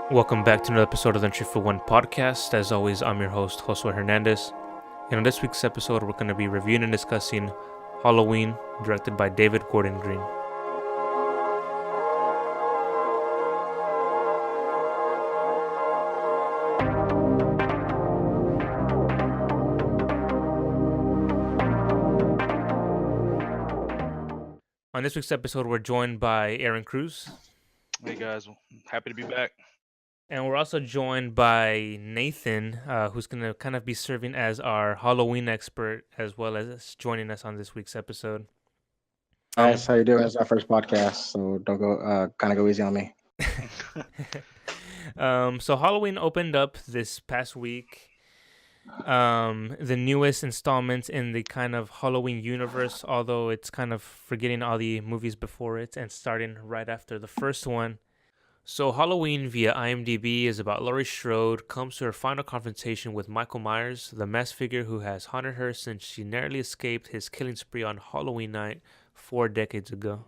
Welcome back to another episode of the Entry for One podcast. As always, I'm your host, Josue Hernandez. And on this week's episode, we're going to be reviewing and discussing Halloween, directed by David Gordon Green. On this week's episode, we're joined by Aaron Cruz. Hey guys, happy to be back. And we're also joined by Nathan, who's going to kind of be serving as our Halloween expert, as well as joining us on this week's episode. Guys, how you doing? It's our first podcast, so don't go kind of go easy on me. So Halloween opened up this past week. The newest installment in the kind of Halloween universe, although it's kind of forgetting all the movies before it and starting right after the first one. So Halloween via IMDb is about Laurie Strode comes to her final confrontation with Michael Myers, the masked figure who has haunted her since she narrowly escaped his killing spree on Halloween night 4 decades ago.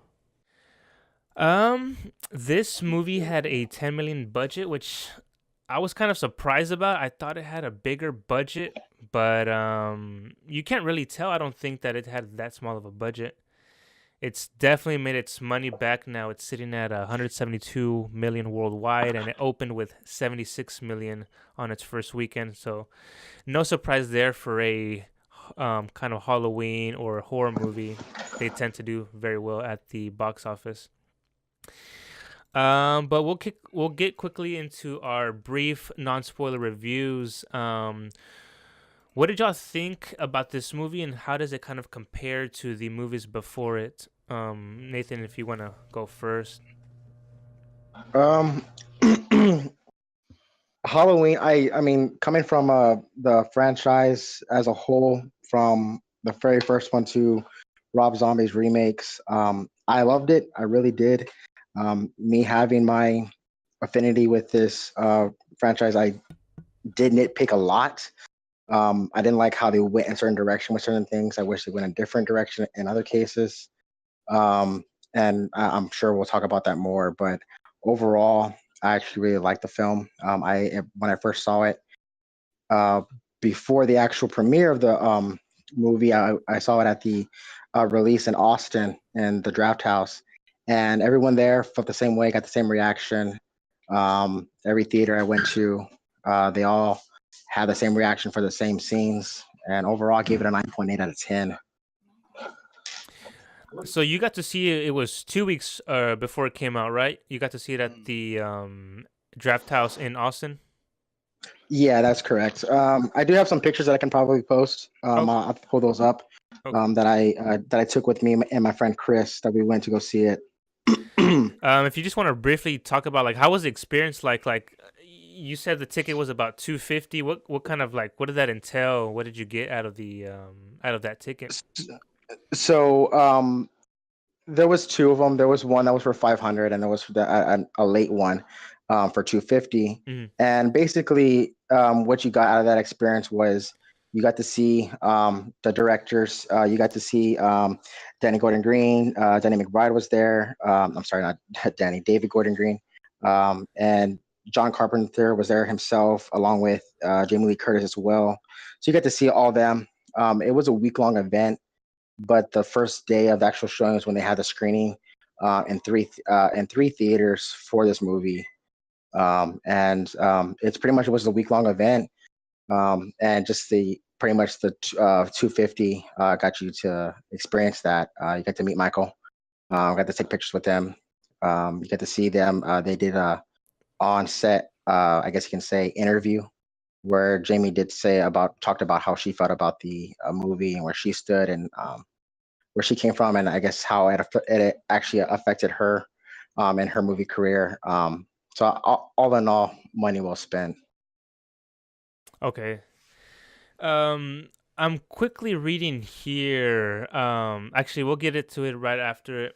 This movie had a 10 million budget, which I was kind of surprised about. I thought it had a bigger budget, but you can't really tell. I don't think that it had that small of a budget. It's definitely made its money back now. It's sitting at 172 million worldwide, and it opened with 76 million on its first weekend. So no surprise there for a kind of Halloween or horror movie. They tend to do very well at the box office. But we'll get quickly into our brief non-spoiler reviews. What did y'all think about this movie, and how does it kind of compare to the movies before it? Nathan, if you want to go first. Halloween. I mean, coming from the franchise as a whole, from the very first one to Rob Zombie's remakes, I loved it. I really did. Me having my affinity with this franchise, I did nitpick a lot. I didn't like how they went in a certain direction with certain things. I wish they went in a different direction in other cases. And I'm sure we'll talk about that more. But overall, I actually really liked the film. When I first saw it, before the actual premiere of the movie, I saw it at the release in Austin in the Draft House, and everyone there felt the same way, got the same reaction. Every theater I went to, they all had the same reaction for the same scenes, and overall, I gave it a 9.8 out of 10. So you got to see it. It was 2 weeks before it came out, right? You got to see it at the Draft House in Austin. Yeah, that's correct. I do have some pictures that I can probably post. I'll pull those up. Okay. That I took with me and my friend Chris, that we went to go see it. If you just want to briefly talk about, like, how was the experience like you said the ticket was about $250. What kind of, like, what did that entail? What did you get out of that ticket? So there was two of them. There was one that was for 500, and there was a late one for 250. Mm-hmm. And basically, what you got out of that experience was you got to see the directors. You got to see Danny Gordon Green. Danny McBride was there. I'm sorry, not Danny. David Gordon Green. And John Carpenter was there himself, along with Jamie Lee Curtis as well. So you got to see all them. It was a week-long event, but the first day of the actual showing was when they had the screening in three theaters for this movie. It's pretty much, it was a week-long event. And just pretty much the 250 got you to experience that. You got to meet Michael. Got to take pictures with them. You got to see them. They did a on-set, I guess you can say, interview, where Jamie talked about how she felt about the movie and where she stood, and where she came from, and I guess how it actually affected her in her movie career. So all in all, money well spent. Okay. I'm quickly reading here. Actually, we'll get into it right after it.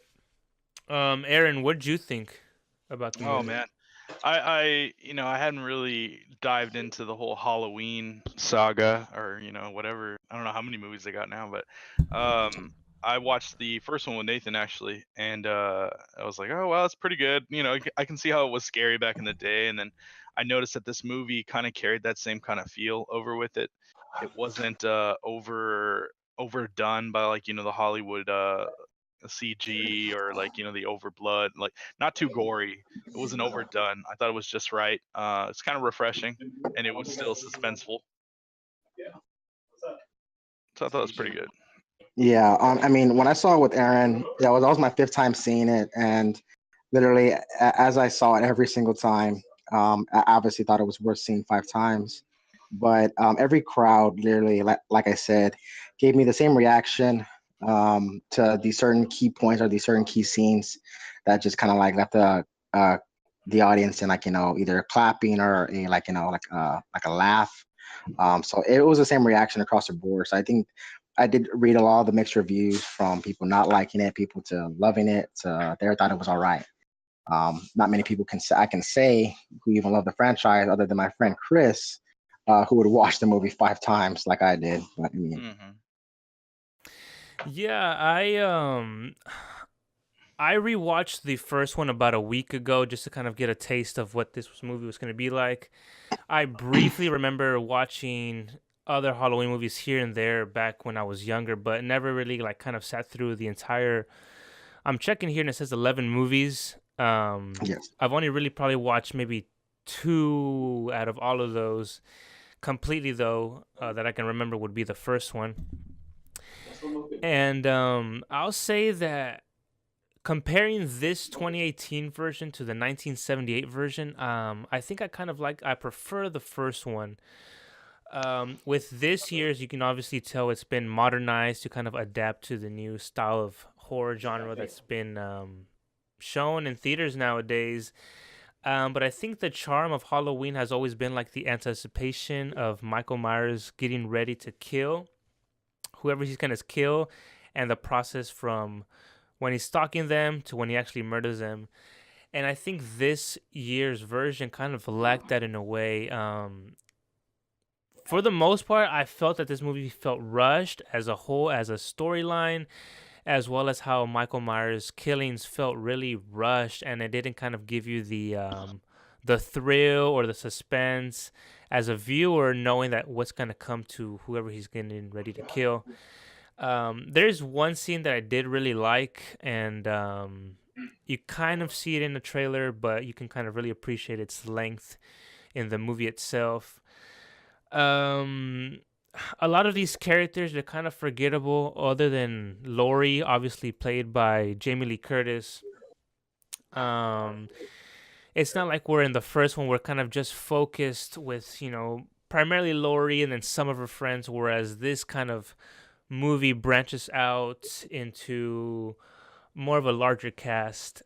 Aaron, what did you think about the movie? Oh man, I hadn't really dived into the whole Halloween saga, or whatever. I don't know how many movies they got now, but I watched the first one with Nathan actually, and I was like, oh well, it's pretty good. I can see how it was scary back in the day, and then I noticed that this movie kind of carried that same kind of feel over with it. It wasn't overdone by like the Hollywood CG or like the overblood, like not too gory. It wasn't overdone. I thought it was just right. It's kind of refreshing, and it was still suspenseful. So I thought it was pretty good. Yeah, I mean, when I saw it with Aaron, that was my fifth time seeing it, and literally, as I saw it every single time, I obviously thought it was worth seeing 5 times. But every crowd, literally, like I said, gave me the same reaction to these certain key points or these certain key scenes that just kind of like left the audience in like either clapping or like a laugh. So it was the same reaction across the board. So I think I did read a lot of the mixed reviews from people not liking it, people to loving it, to they thought it was all right. Not many people I can say who even love the franchise, other than my friend Chris, who would watch the movie 5 times like I did. But I mean, Yeah, I rewatched the first one about a week ago just to kind of get a taste of what this movie was going to be like. I briefly remember watching other Halloween movies here and there back when I was younger, but never really like kind of sat through the entire. I'm checking here and it says 11 movies. yes. I've only really probably watched maybe 2 out of all of those completely, though, that I can remember would be the first one. And I'll say that comparing this 2018 version to the 1978 version, I think I prefer the first one. With this year's, you can obviously tell it's been modernized to kind of adapt to the new style of horror genre that's been shown in theaters nowadays. But I think the charm of Halloween has always been like the anticipation of Michael Myers getting ready to kill whoever he's gonna kill, and the process from when he's stalking them to when he actually murders them. And I think this year's version kind of lacked that in a way. For the most part, I felt that this movie felt rushed as a whole, as a storyline, as well as how Michael Myers' killings felt really rushed, and it didn't kind of give you the thrill or the suspense as a viewer, knowing that what's gonna come to whoever he's getting ready to kill. There's one scene that I did really like, and you kind of see it in the trailer, but you can kind of really appreciate its length in the movie itself. Um, a lot of these characters are kind of forgettable, other than Laurie, obviously played by Jamie Lee Curtis. Um, it's not like we're in the first one. We're kind of just focused with primarily Laurie and then some of her friends, whereas this kind of movie branches out into more of a larger cast.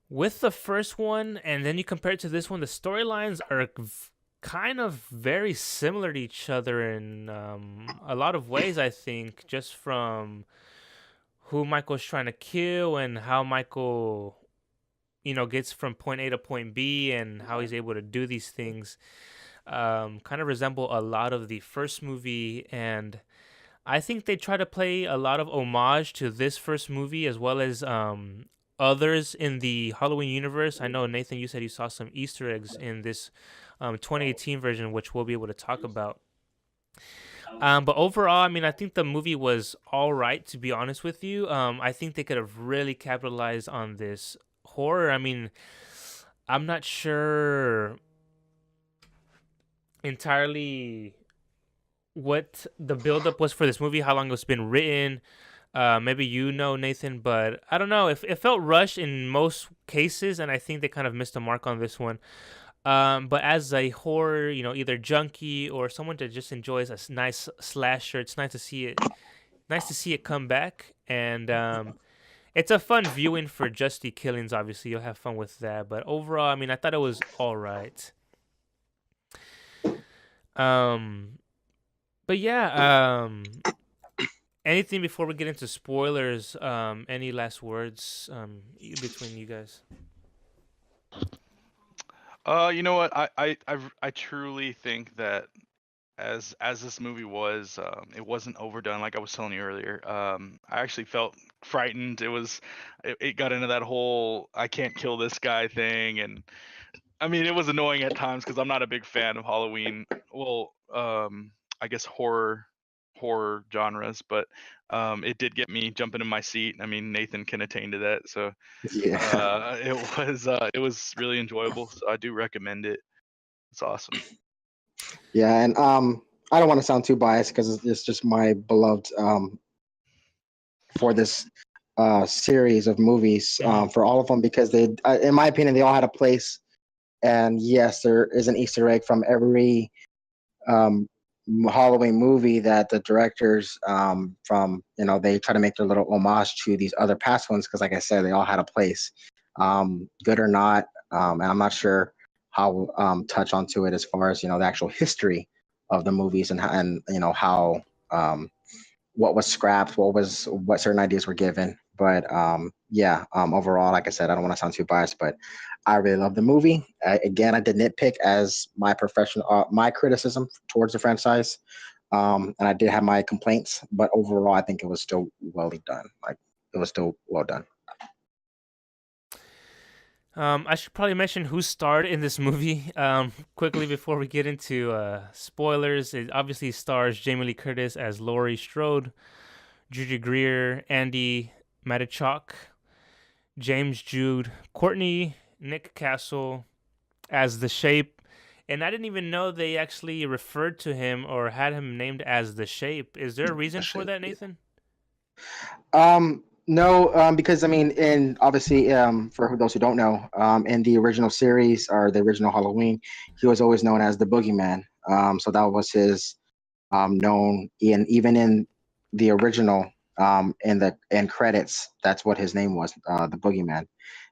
With the first one, and then you compare it to this one, the storylines are kind of very similar to each other in a lot of ways, I think, just from who Michael's trying to kill and how Michael, gets from point A to point B and how he's able to do these things. Kind of resemble a lot of the first movie, and I think they try to play a lot of homage to this first movie as well as others in the Halloween universe. I know, Nathan, you said you saw some Easter eggs in this 2018 version, which we'll be able to talk about. But overall, I mean, I think the movie was all right, to be honest with you. I think they could have really capitalized on this horror. I mean, I'm not sure entirely what the buildup was for this movie, how long it's been written. Maybe Nathan, but I don't know. It felt rushed in most cases, and I think they kind of missed the mark on this one. But as a horror, either junkie or someone that just enjoys a nice slasher, it's nice to see it. Nice to see it come back, and it's a fun viewing for just the killings. Obviously, you'll have fun with that. But overall, I mean, I thought it was all right. But yeah, anything before we get into spoilers? Any last words between you guys? You know what? I truly think that as this movie was, it wasn't overdone like I was telling you earlier. I actually felt frightened. It got into that whole I can't kill this guy thing, and I mean it was annoying at times because I'm not a big fan of Halloween. Well, I guess horror genres, but it did get me jumping in my seat. I mean Nathan can attain to that, so Yeah. it was really enjoyable. So I do recommend it. It's awesome. Yeah, and I don't want to sound too biased because it's just my beloved for this series of movies Mhm. for all of them because they, in my opinion, they all had a place. And yes, there is an Easter egg from every um, Halloween movie that the directors from they try to make their little homage to these other past ones because, like I said, they all had a place, good or not. And I'm not sure how touch onto it as far as the actual history of the movies and how what was scrapped, what certain ideas were given. But yeah, overall, like I said, I don't want to sound too biased, but I really love the movie. Again, I did nitpick as my criticism towards the franchise, and I did have my complaints. But overall, I think it was still well done. Like it was still well done. I should probably mention who starred in this movie quickly before we get into spoilers. It obviously stars Jamie Lee Curtis as Laurie Strode, Judy Greer, Andy Matichak, James Jude, Courtney Nick Castle as The Shape. And I didn't even know they actually referred to him or had him named as The Shape. Is there a reason for that, Nathan? No, because I mean, in obviously, for those who don't know, in the original series or the original Halloween, he was always known as the Boogeyman. So that was his known in even in the original in the end credits. That's what his name was, the Boogeyman.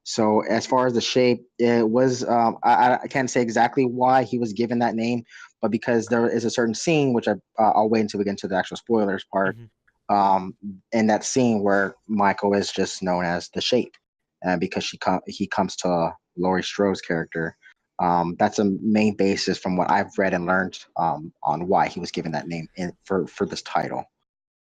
So as far as the shape, it was I can't say exactly why he was given that name, but because there is a certain scene which I'll wait until we get into the actual spoilers part Mm-hmm. um, in that scene where Michael is just known as the Shape, and because he comes to Laurie Strode's character. That's a main basis from what I've read and learned on why he was given that name for this title.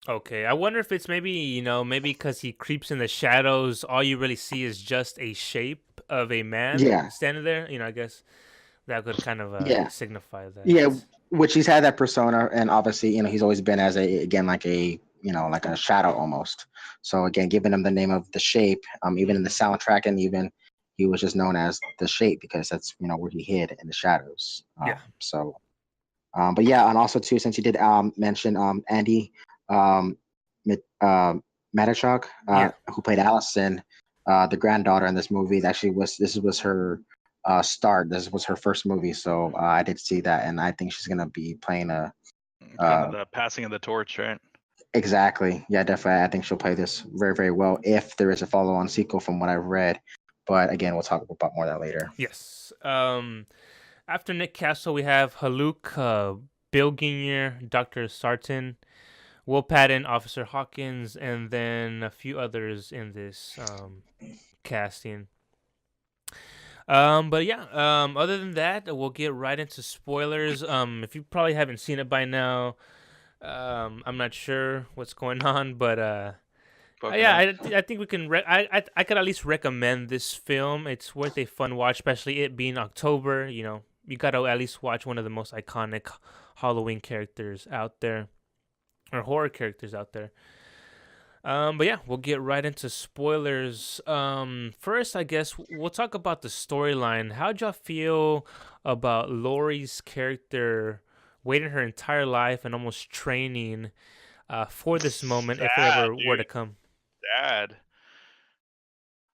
Okay, I wonder if it's maybe because he creeps in the shadows, all you really see is just a shape of a man Yeah, standing there. I guess that could kind of yeah, signify that. yeah. Which he's had that persona, and obviously, he's always been as a again like a like a shadow almost. So again, giving him the name of the Shape, even in the Hmm. soundtrack, and even he was just known as the Shape because that's where he hid in the shadows. Yeah. But yeah, and also too, since you did mention Andy um, Matichak, Yeah. who played Allison, the granddaughter in this movie, actually this was her start. This was her first movie, so I did see that, and I think she's gonna be playing a Kind of uh, the passing of the torch, right? exactly. Yeah, definitely. I think she'll play this very very well if there is a follow-on sequel from what I've read. But again, we'll talk about more of that later. Yes. After Nick Castle, we have Haluk, Bilginger, Dr. Sarton, Will Patton, Officer Hawkins, and then a few others in this casting. But yeah, other than that, we'll get right into spoilers. If you probably haven't seen it by now, I'm not sure what's going on, but Fucking yeah, up. I think we can. I could at least recommend this film. It's worth a fun watch, especially it being October. You gotta at least watch one of the most iconic Halloween characters out there, or horror characters out there. But yeah, we'll get right into spoilers. First, I guess we'll talk about the storyline. How'd y'all feel about Laurie's character waiting her entire life and almost training for this moment if it Sad, ever were to dude. come? Sad.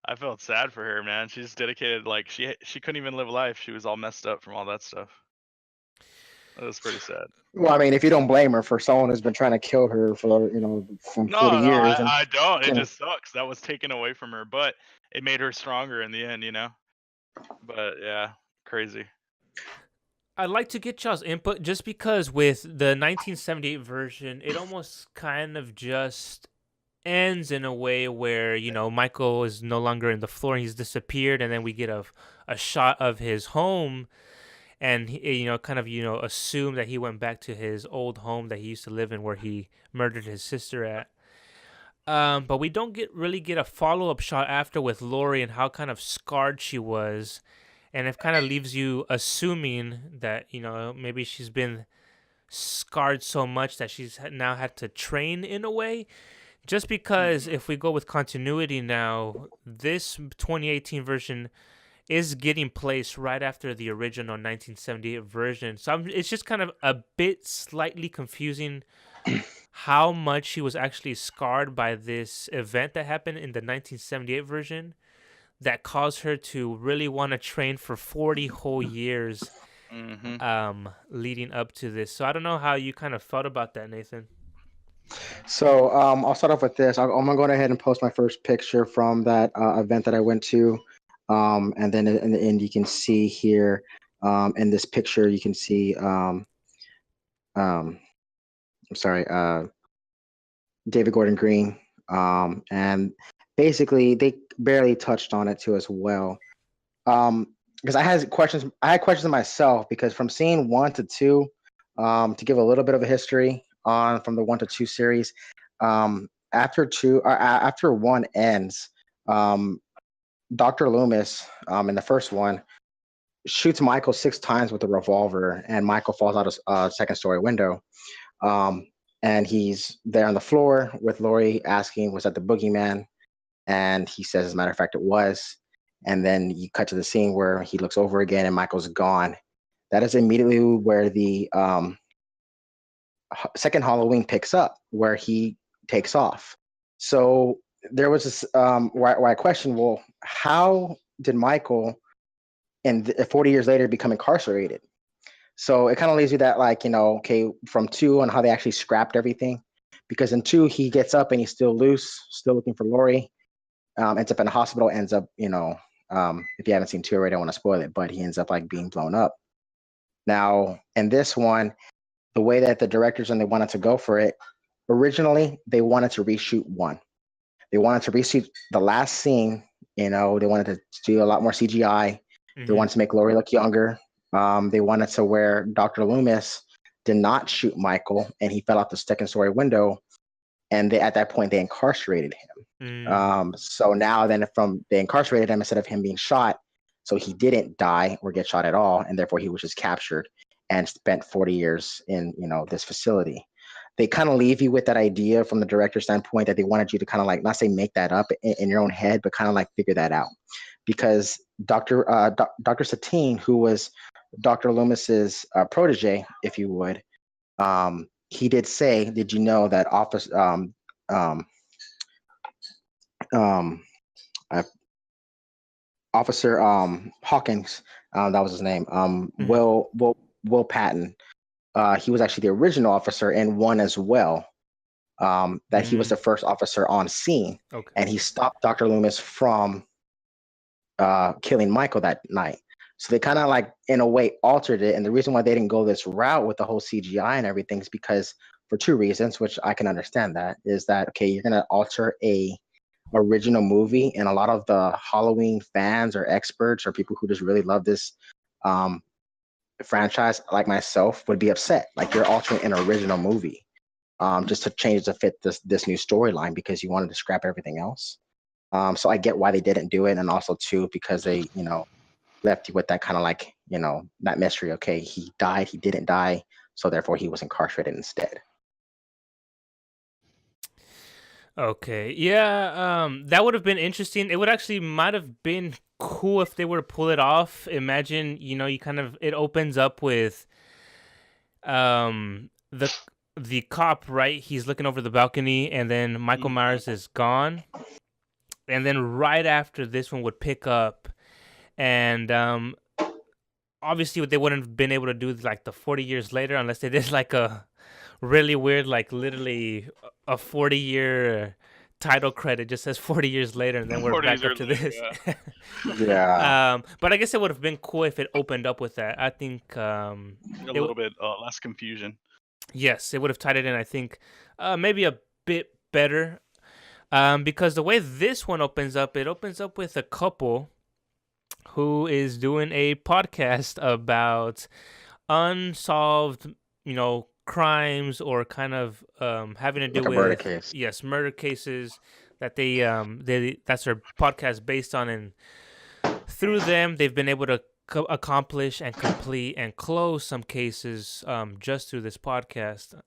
I felt sad for her, man. She's dedicated. Like she couldn't even live life. She was all messed up from all that stuff. That was pretty sad. Well, I mean, if you don't blame her for someone who's been trying to kill her for from No, 40 no, years, and I don't. It you know, just sucks. That was taken away from her, but it made her stronger in the end. But yeah, crazy. I'd like to get y'all's input just because with the 1978 version, it almost kind of just ends in a way where, Michael is no longer in the floor, he's disappeared, and then we get a shot of his home. and he, kind of assumed that he went back to his old home that he used to live in, where he murdered his sister at. But we don't really get a follow up shot after with Lori and how kind of scarred she was, and it kind of leaves you assuming that maybe she's been scarred so much that she's now had to train in a way. Just because if we go with continuity now, this 2018 version is getting placed right after the original 1978 version. So it's just kind of a bit slightly confusing how much she was actually scarred by this event that happened in the 1978 version that caused her to really want to train for 40 whole years leading up to this. So I don't know how you kind of felt about that, Nathan. So I'll start off with this. I'm gonna go ahead and post my first picture from that event that I went to, and then in the end you can see here in this picture you can see I'm sorry, David Gordon Green, and basically they barely touched on it too as well. Because I had questions myself, because from seeing 1 to 2, to give a little bit of a history on from the 1 to 2 series, after 1 ends, Dr. Loomis, in the first one, shoots Michael 6 times with a revolver, and Michael falls out a second story window. And he's there on the floor with Lori asking, was that the boogeyman? And he says, as a matter of fact, it was. And then you cut to the scene where he looks over again and Michael's gone. That is immediately where the second Halloween picks up, where he takes off. So there was this where I questioned, well, how did Michael, 40 years later, become incarcerated? So it kind of leaves you that, like, okay, from 2 on how they actually scrapped everything. Because in 2, he gets up and he's still loose, still looking for Lori. Ends up in a hospital, ends up, if you haven't seen 2 already, I don't want to spoil it, but he ends up like being blown up. Now, in this one, the way that the directors and they wanted to go for it, originally, they wanted to reshoot 1. They wanted to reshoot the last scene, they wanted to do a lot more CGI. They wanted to make Lori look younger. They wanted to where Dr. Loomis did not shoot Michael and he fell out the second story window. And at that point, they incarcerated him. So now then they incarcerated him instead of him being shot. So he didn't die or get shot at all. And therefore, he was just captured and spent 40 years in, this facility. They kind of leave you with that idea from the director's standpoint that they wanted you to kind of like, not say make that up in your own head, but kind of like figure that out. Because Dr. Satine, who was Dr. Loomis's protege, if you would, he did say, did you know that Officer Hawkins, that was his name, Will Patton, he was actually the original officer in 1 as well, that he was the first officer on scene. Okay. And he stopped Dr. Loomis from killing Michael that night. So they kind of like, in a way, altered it. And the reason why they didn't go this route with the whole CGI and everything is because, for 2 reasons, which I can understand that, is that, okay, you're going to alter a original movie, and a lot of the Halloween fans or experts or people who just really love this franchise, like myself, would be upset. Like, you're altering an original movie just to change to fit this new storyline because you wanted to scrap everything else. So I get why they didn't do it. And also, too, because they, left you with that kind of like, that mystery. Okay, he died, he didn't die, so therefore he was incarcerated instead. Okay, yeah, that would have been interesting. It would actually might have been cool if they were to pull it off. Imagine, you kind of, it opens up with the cop, right? He's looking over the balcony, and then Michael Myers is gone, and then right after this one would pick up, and obviously they wouldn't have been able to do like the 40 years later unless they did like a really weird, like literally a 40-year title credit just says 40 years later, and then we're back up to this. Yeah. But I guess it would have been cool if it opened up with that. I think a little bit less confusion. Yes, it would have tied it in, I think, maybe a bit better. Because the way this one opens up, it opens up with a couple who is doing a podcast about unsolved, crimes or kind of having to do Like a murder with, case. yes, murder cases that they that's their podcast based on, and through them they've been able to accomplish and complete and close some cases just through this podcast.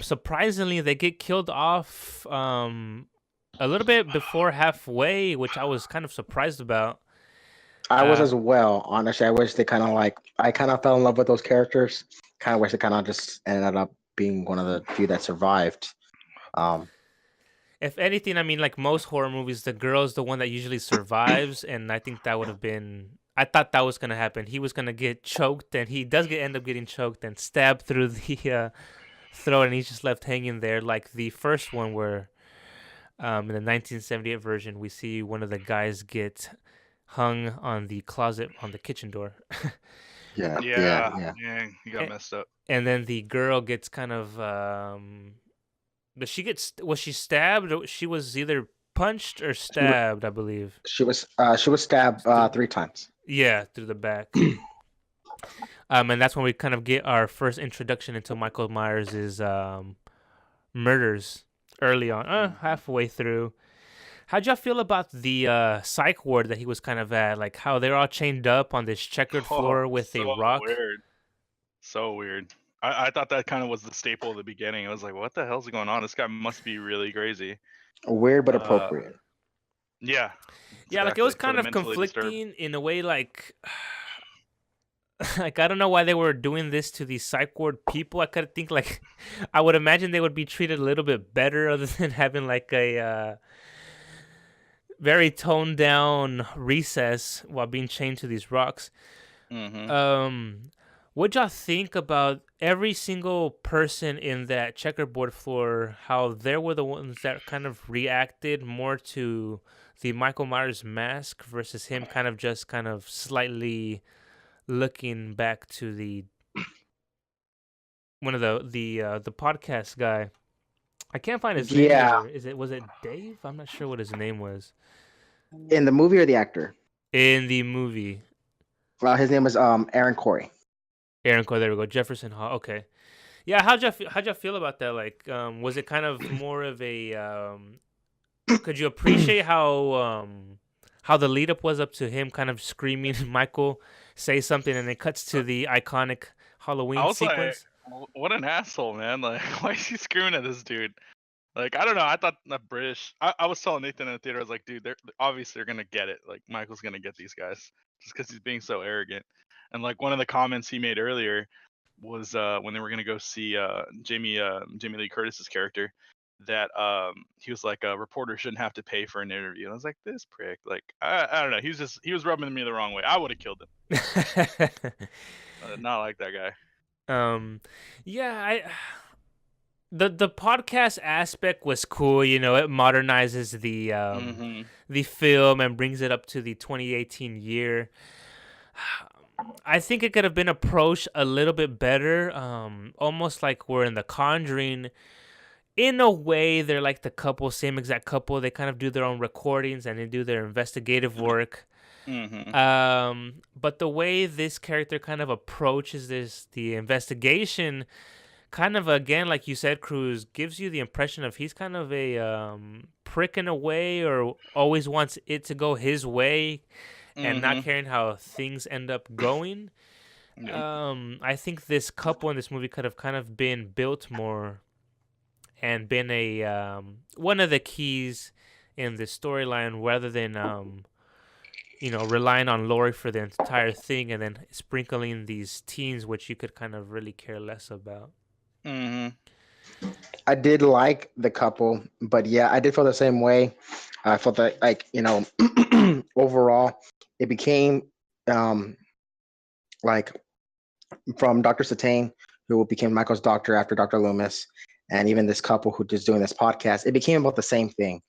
Surprisingly, they get killed off a little bit before halfway, which I was kind of surprised about. I was as well. Honestly, I wish they kind of I kind of fell in love with those characters. Kind of wish they kind of just ended up being one of the few that survived. If anything, I mean, like most horror movies, the girl's the one that usually survives, and I think that would have been. I thought that was gonna happen. He was gonna get choked, and he does end up getting choked and stabbed through the throat, and he's just left hanging there, like the first one where, in the 1978 version, we see one of the guys get hung on the closet on the kitchen door. Yeah, he got messed up. And then the girl gets kind of but was she stabbed? She was either punched or stabbed, I believe. She was stabbed 3 times. Yeah, through the back. And that's when we kind of get our first introduction into Michael Myers' murders early on, halfway through. How'd y'all feel about the psych ward that he was kind of at? Like how they're all chained up on this checkered floor with a rock? So weird. I thought that kind of was the staple of the beginning. I was like, what the hell's going on? This guy must be really crazy. Weird but appropriate. Yeah. Yeah, like it was kind of conflicting in a way, like like I don't know why they were doing this to these psych ward people. I could think like I would imagine they would be treated a little bit better other than having like a very toned down recess while being chained to these rocks. What'd y'all think about every single person in that checkerboard floor, how they were the ones that kind of reacted more to the Michael Myers mask versus him kind of slightly looking back to the one of the podcast guy. I can't find his name either. Was it Dave? I'm not sure what his name was. In the movie or the actor? In the movie. Well, his name was Aaron Corey. Aaron Corey, there we go. Jefferson Hall. Okay. Yeah, how'd y'all feel about that? Like, was it kind of more of a could you appreciate how the lead up was up to him kind of screaming Michael say something, and it cuts to the iconic Halloween sequence? Like, what an asshole, man. Like, why is he screaming at this dude? Like, I don't know. I thought that British. I was telling Nathan in the theater, I was like, dude, they're obviously gonna get it. Like, Michael's gonna get these guys just because he's being so arrogant. And like one of the comments he made earlier was when they were gonna go see Jamie Lee Curtis's character, that he was like, a reporter shouldn't have to pay for an interview. And I was like, this prick. Like, I don't know. He was rubbing me the wrong way. I would have killed him. Not like that guy. Yeah, the podcast aspect was cool. You know, it modernizes the film and brings it up to the 2018 year. I think it could have been approached a little bit better, almost like we're in The Conjuring. In a way, they're like the couple, same exact couple. They kind of do their own recordings and they do their investigative work. But the way this character kind of approaches the investigation, kind of, again, like you said, Cruz, gives you the impression of he's kind of a prick in a way, or always wants it to go his way and not caring how things end up going. I think this couple in this movie could have kind of been built more and been a one of the keys in the storyline, rather than relying on Laurie for the entire thing and then sprinkling these teens, which you could kind of really care less about. I did like the couple, but yeah, I did feel the same way. I felt that, like, overall, it became like from Dr. Satane, who became Michael's doctor after Dr. Loomis, and even this couple who just doing this podcast, it became about the same thing.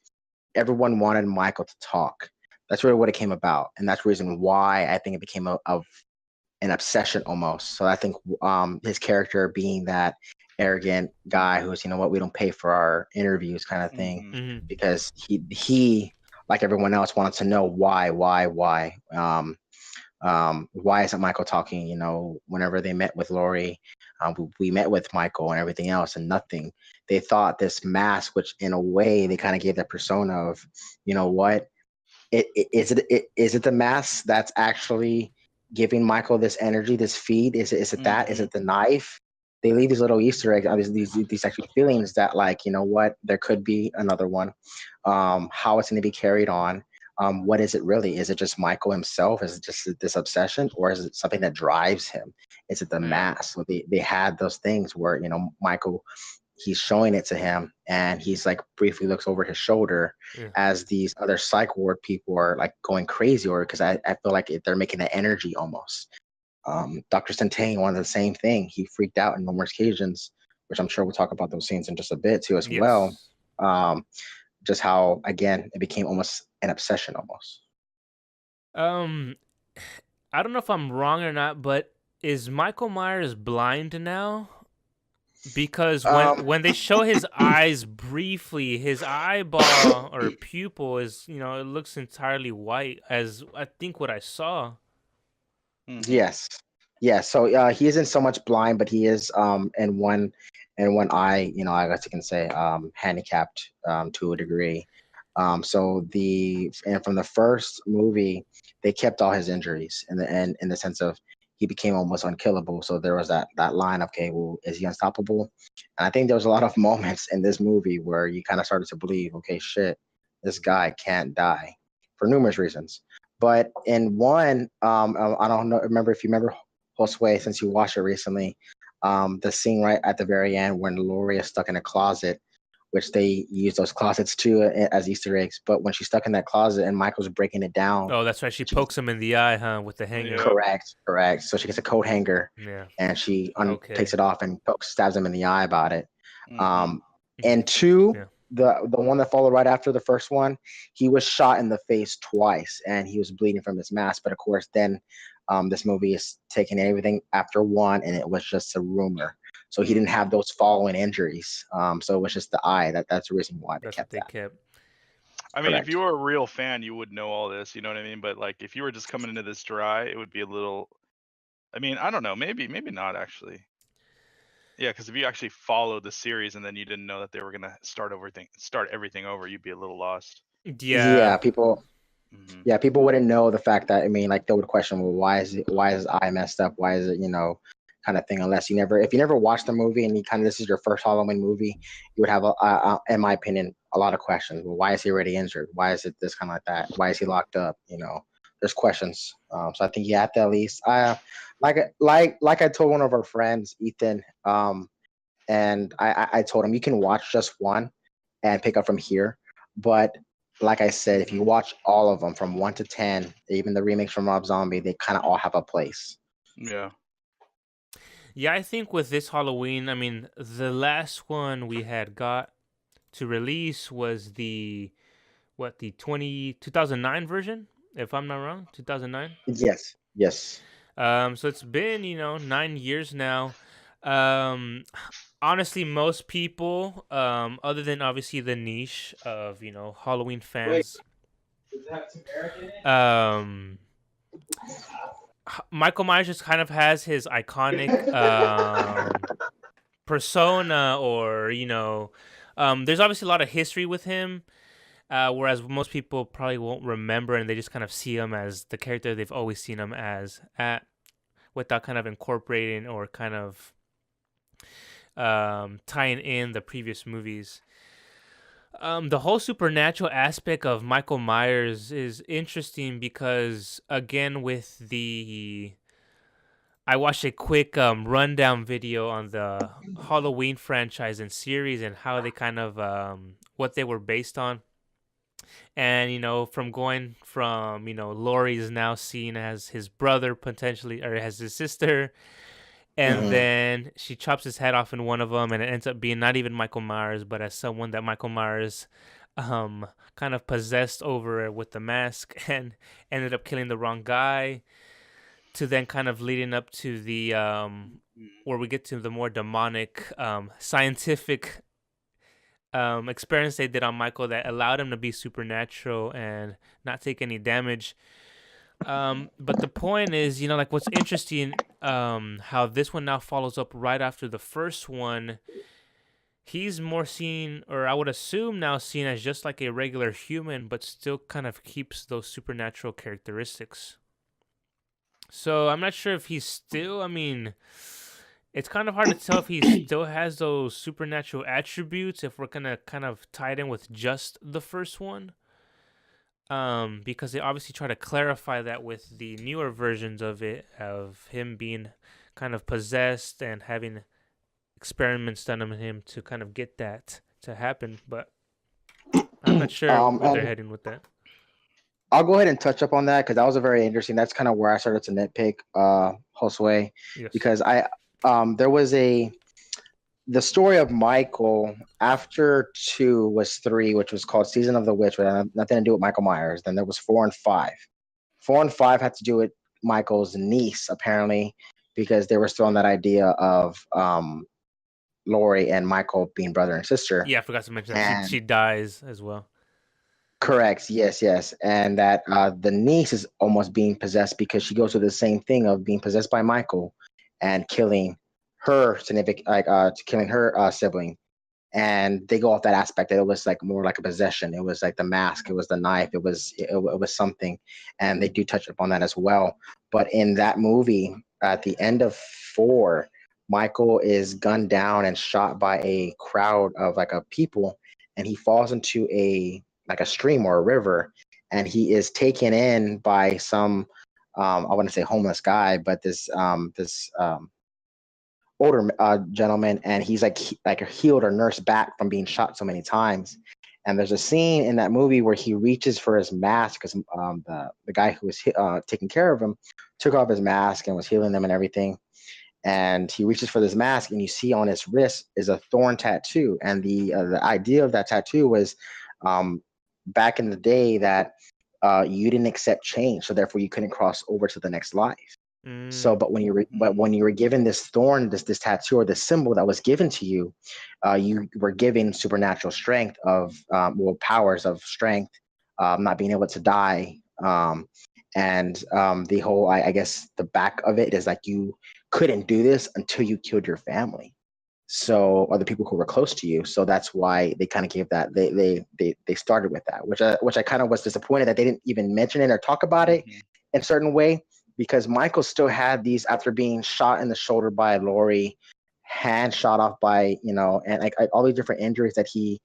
Everyone wanted Michael to talk. That's really what it came about, and that's the reason why I think it became of an obsession almost. So I think his character being that arrogant guy who's, we don't pay for our interviews kind of thing, because he like everyone else, wanted to know why. Why isn't Michael talking? You know, whenever they met with Laurie, we met with Michael and everything else, and nothing. They thought this mask, which in a way they kind of gave the persona of, you know what, is it the mask that's actually giving Michael this energy, this feed? Is it that? Is Mm-hmm. it the knife? They leave these little Easter eggs, these actually feelings that, like, you know what, there could be another one. How it's going to be carried on. What is it really? Is it just Michael himself? Is it just this obsession, or is it something that drives him? Is it the Yeah. mask? So they had those things where, you know, Michael, he's showing it to him, and he's like briefly looks over his shoulder Yeah. as these other psych ward people are like going crazy, or because I feel like they're making the energy almost. Dr. Centane wanted the same thing. He freaked out in numerous occasions, which I'm sure we'll talk about those scenes in just a bit too as well. Yes. Just how, again, it became almost an obsession almost. Um, I don't know if I'm wrong or not, but is Michael Myers blind now? Because Um, when they show his eyes briefly, his eyeball or pupil is, you know, it looks entirely white, as I think what I saw. Mm-hmm. yes, yes. So he isn't so much blind, but he is in one eye. You know, I guess you can say handicapped to a degree. So from the first movie, they kept all his injuries in the sense of he became almost unkillable. So there was that line of, okay, well, is he unstoppable? And I think there was a lot of moments in this movie where you kind of started to believe, okay, shit, this guy can't die for numerous reasons. But in one, I don't know, remember if you remember Josue, since you watched it recently, the scene right at the very end when Laurie is stuck in a closet, which they use those closets too as Easter eggs. But when she's stuck in that closet and Michael's breaking it down, Oh, that's right. She she gets, pokes him in the eye, huh, with the hanger. Yep. correct. So she gets a coat hanger Yeah. and she takes Okay. it off and stabs him in the eye about it. Mm-hmm. Um, and two, Yeah. the one that followed right after the first one, he was shot in the face twice and he was bleeding from his mask. But of course, then this movie is taking everything after one, and it was just a rumor. So he didn't Mm-hmm. have those following injuries. So it was just the eye. That's the reason why they That's what kept they that. kept. I mean, if Correct. you were a real fan, you would know all this. You know what I mean? But like, if you were just coming into this dry, it would be a little. I mean, I don't know. Maybe not actually. Yeah, because if you actually followed the series and then you didn't know that they were gonna start everything over, you'd be a little lost. Yeah. Yeah, people. Mm-hmm. Yeah, people wouldn't know the fact that, I mean, like they would question, well, why is his eye messed up? Why is it, you know, kind of thing? Unless if you never watched the movie and you kind of this is your first Halloween movie, you would have, in my opinion, a lot of questions. Well, why is he already injured? Why is it this kind of like that? Why is he locked up? You know, there's questions. So I think you have to at least, like I told one of our friends, Ethan, and I told him you can watch just one and pick up from here, but like I said, if you Mm-hmm. watch all of them from 1 to 10, even the remakes from Rob Zombie, they kind of all have a place. Yeah. Yeah, I think with this Halloween, I mean, the last one we had got to release was the 2009 version, if I'm not wrong, 2009. Yes, yes. So it's been, 9 years now. Um, Honestly, most people, other than obviously the niche of Halloween Wait, fans, does it have turmeric in it? um, Michael Myers just kind of has his iconic persona, or there's obviously a lot of history with him. Whereas most people probably won't remember, and they just kind of see him as the character they've always seen him as, without kind of incorporating or kind of tying in the previous movies. The whole supernatural aspect of Michael Myers is interesting because, again, I watched a quick rundown video on the Halloween franchise and series and how they kind of what they were based on. And from going from Laurie is now seen as his brother potentially, or as his sister, and Hmm. then she chops his head off in one of them, and it ends up being not even Michael Myers, but as someone that Michael Myers kind of possessed over with the mask, and ended up killing the wrong guy, to then kind of leading up to the where we get to the more demonic scientific experiments they did on Michael that allowed him to be supernatural and not take any damage. But the point is, like what's interesting, how this one now follows up right after the first one. He's more seen, or I would assume now seen as just like a regular human, but still kind of keeps those supernatural characteristics. So I'm not sure if he's still, I mean, it's kind of hard to tell if he still has those supernatural attributes if we're gonna kind of tie it in with just the first one. Because they obviously try to clarify that with the newer versions of it, of him being kind of possessed and having experiments done on him to kind of get that to happen. But I'm not sure where they're And heading with that. I'll go ahead and touch up on that because that was a very interesting. That's kind of where I started to nitpick Josue, Yes. because there was the story of Michael after 2 was 3, which was called Season of the Witch, but had nothing to do with Michael Myers. Then there was 4 and 5. 4 and 5 had to do with Michael's niece, apparently, because they were still on that idea of Laurie and Michael being brother and sister. Yeah, I forgot to mention that And she dies as well. correct, yes, and that the niece is almost being possessed because she goes through the same thing of being possessed by Michael and killing her significant, killing her sibling. And they go off that aspect that it was like more like a possession. It was like the mask, it was the knife, it was something, and they do touch upon that as well. But in that movie, at the end of 4, Michael is gunned down and shot by a crowd of like a people, and he falls into a stream or a river, and he is taken in by some I wouldn't say homeless guy, but this older gentleman, and he's like healed or nursed back from being shot so many times. And there's a scene in that movie where he reaches for his mask because the guy who was taking care of him took off his mask and was healing them and everything. And he reaches for this mask, and you see on his wrist is a thorn tattoo. And the idea of that tattoo was um, back in the day that you didn't accept change, so therefore you couldn't cross over to the next life. So, Mm. but when you were given this thorn, this tattoo or this symbol that was given to you, you were given supernatural strength of powers of strength, not being able to die, and the whole I guess the back of it is like you couldn't do this until you killed your family, so or the people who were close to you. So that's why they kind of gave that they started with that, which I kind of was disappointed that they didn't even mention it or talk about it Mm-hmm. in a certain way, because Michael still had these after being shot in the shoulder by Laurie, hand shot off by, and like all these different injuries that he,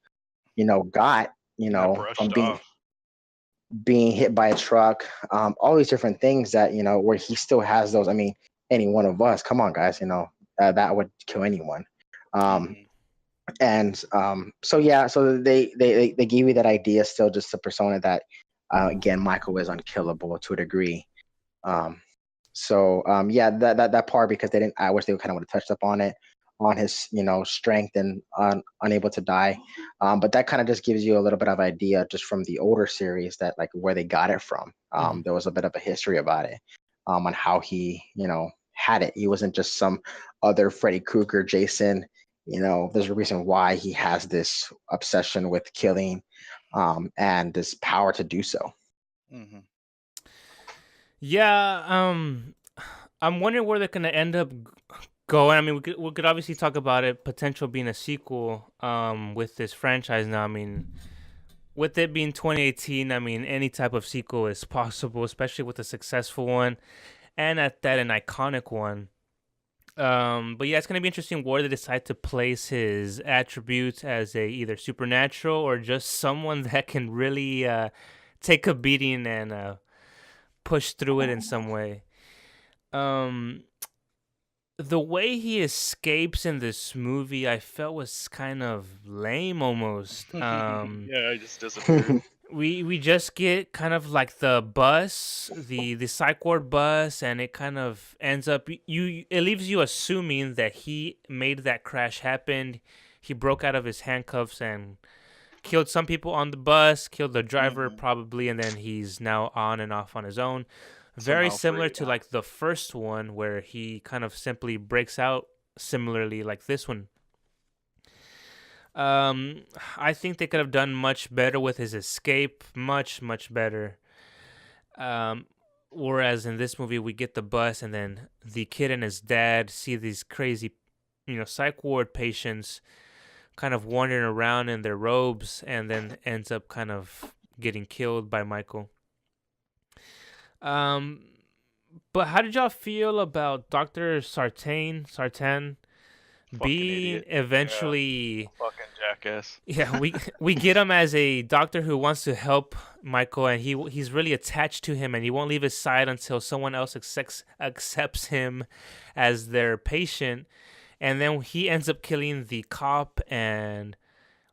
got, Got from brushed being off. hit by a truck, all these different things that, where he still has those. I mean, any one of us, come on, guys, that would kill anyone. Um, Mm-hmm. and so yeah, so they gave you that idea still, just the persona that again Michael is unkillable to a degree. Um, yeah, that part, because they didn't. I wish they kind of would have touched up on it, on his strength and unable to die. But that kind of just gives you a little bit of idea just from the older series that like where they got it from. Mhm. There was a bit of a history about it, on how he had it. He wasn't just some other Freddy Krueger, Jason. There's a reason why he has this obsession with killing, and this power to do so. Mm-hmm. Yeah, I'm wondering where they're gonna end up going. I mean, we could obviously talk about it potential being a sequel with this franchise now. I mean, with it being 2018, I mean any type of sequel is possible, especially with a successful one and at that an iconic one. But yeah, it's gonna be interesting where they decide to place his attributes as a either supernatural or just someone that can really take a beating and push through it in some way. Um, the way he escapes in this movie, I felt was kind of lame almost. Yeah, I just disappeared. We just get kind of like the bus, the psych ward bus, and it kind of ends up it leaves you assuming that he made that crash happen. He broke out of his handcuffs and killed some people on the bus, killed the driver Mm-hmm. probably, and then he's now on and off on his own. Very Somehow similar free. to like the first one where he kind of simply breaks out similarly like this one. Um, I think they could have done much better with his escape, much better. Um, Whereas in this movie, we get the bus, and then the kid and his dad see these crazy, psych ward patients kind of wandering around in their robes, and then ends up kind of getting killed by Michael. Um, but how did y'all feel about Doctor Sartain Fucking being idiot. Yeah, eventually? fucking jackass. Yeah, we get him as a doctor who wants to help Michael, and he's really attached to him, and he won't leave his side until someone else accepts him as their patient. And then he ends up killing the cop and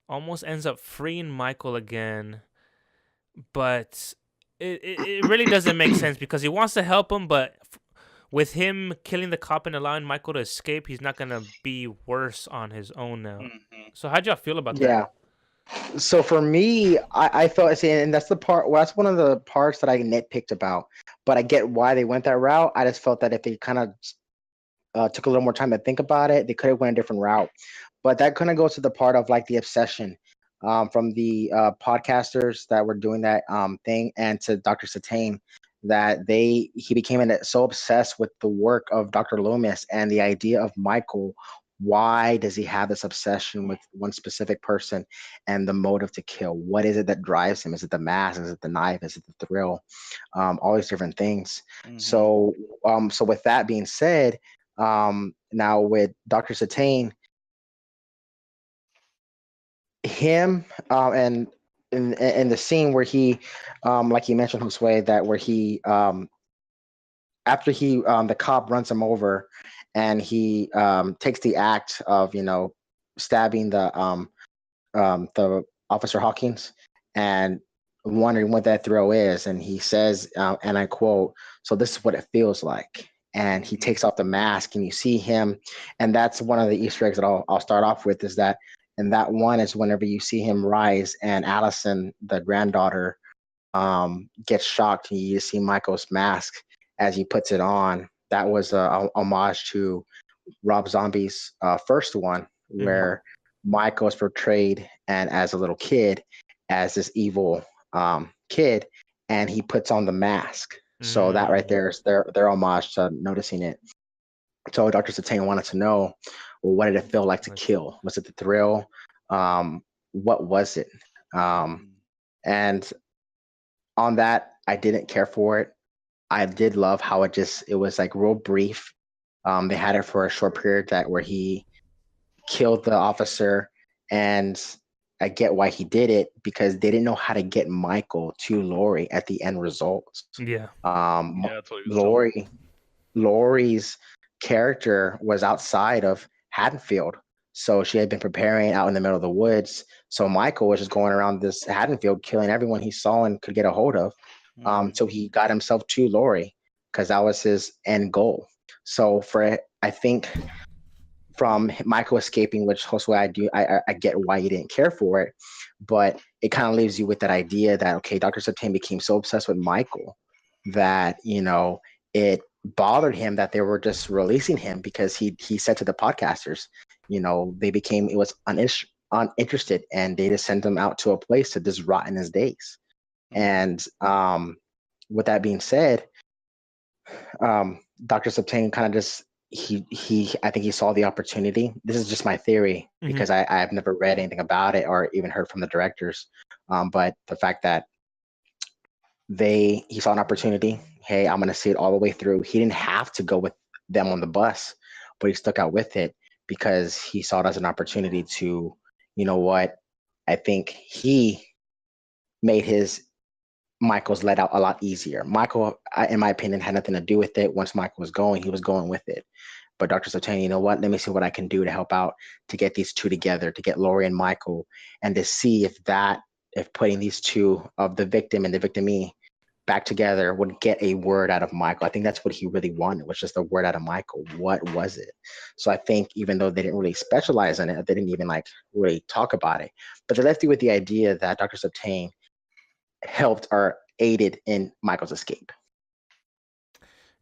almost ends up freeing Michael again. But it really doesn't make sense because he wants to help him, but with him killing the cop and allowing Michael to escape, he's not gonna be worse on his own now. Hmm. So how'd y'all feel about that? Yeah. So for me, I felt, see, and that's the part. Well, that's one of the parts that I nitpicked about. But I get why they went that route. I just felt that if they kind of took a little more time to think about it, they could have went a different route. But that kind of goes to the part of like the obsession from the podcasters that were doing that thing, and to Dr. Satane, that he became so obsessed with the work of Dr. Loomis and the idea of Michael. Why does he have this obsession with one specific person and the motive to kill? What is it that drives him? Is it the mask? Is it the knife? Is it the thrill? All these different things. Hmm. So with that being said, now with Dr. Satane, him and in the scene where he like you mentioned, Josue, that where he after he the cop runs him over, and he takes the act of stabbing the officer Hawkins, and wondering what that thrill is, and he says, and I quote, "So this is what it feels like." And he Hmm. takes off the mask, and you see him, and that's one of the Easter eggs that I'll start off with, is that, and that one is whenever you see him rise, and Allison, the granddaughter, gets shocked, and you see Michael's mask as he puts it on. That was a homage to Rob Zombie's first one, Mm-hmm. where Michael is portrayed and as a little kid as this evil kid, and he puts on the mask. So that right Mm. there is their homage to noticing it. So Dr. Satane wanted to know, well, what did it feel like to Much. kill? Was it the thrill? What was it? Um, Hmm. and on that, I didn't care for it. I did love how it was like real brief. They had it for a short period that where he killed the officer, and I get why he did it, because they didn't know how to get Michael to Lori at the end results. Yeah. Yeah, that's what he was telling me. Lori Lori's character was outside of Haddonfield. So she had been preparing out in the middle of the woods. So Michael was just going around this Haddonfield killing everyone he saw and could get a hold of. Hmm. So he got himself to Lori, because that was his end goal. So I think from Michael escaping, which Josue, I get why you didn't care for it, but it kind of leaves you with that idea that, okay, Dr. Septane became so obsessed with Michael that it bothered him that they were just releasing him, because he said to the podcasters, they became, it was uninterested, and they just sent him out to a place to just rot in his days. Hmm. And with that being said, Dr. Septane kind of just, he I think he saw the opportunity. This is just my theory, Mm-hmm. because I've never read anything about it or even heard from the directors. But the fact that he saw an opportunity, hey, I'm gonna see it all the way through. He didn't have to go with them on the bus, but he stuck out with it because he saw it as an opportunity to, you know what, I think he made his Michael's let out a lot easier. Michael, in my opinion, had nothing to do with it. Once Michael was going, he was going with it. But Dr. Satani, you know what? Let me see what I can do to help out, to get these two together, to get Lori and Michael, and to see if putting these two, of the victim and the victimee, back together, would get a word out of Michael. I think that's what he really wanted, was just a word out of Michael. What was it? So I think, even though they didn't really specialize in it, they didn't even like really talk about it, but they left you with the idea that Dr. Satane helped or aided in Michael's escape.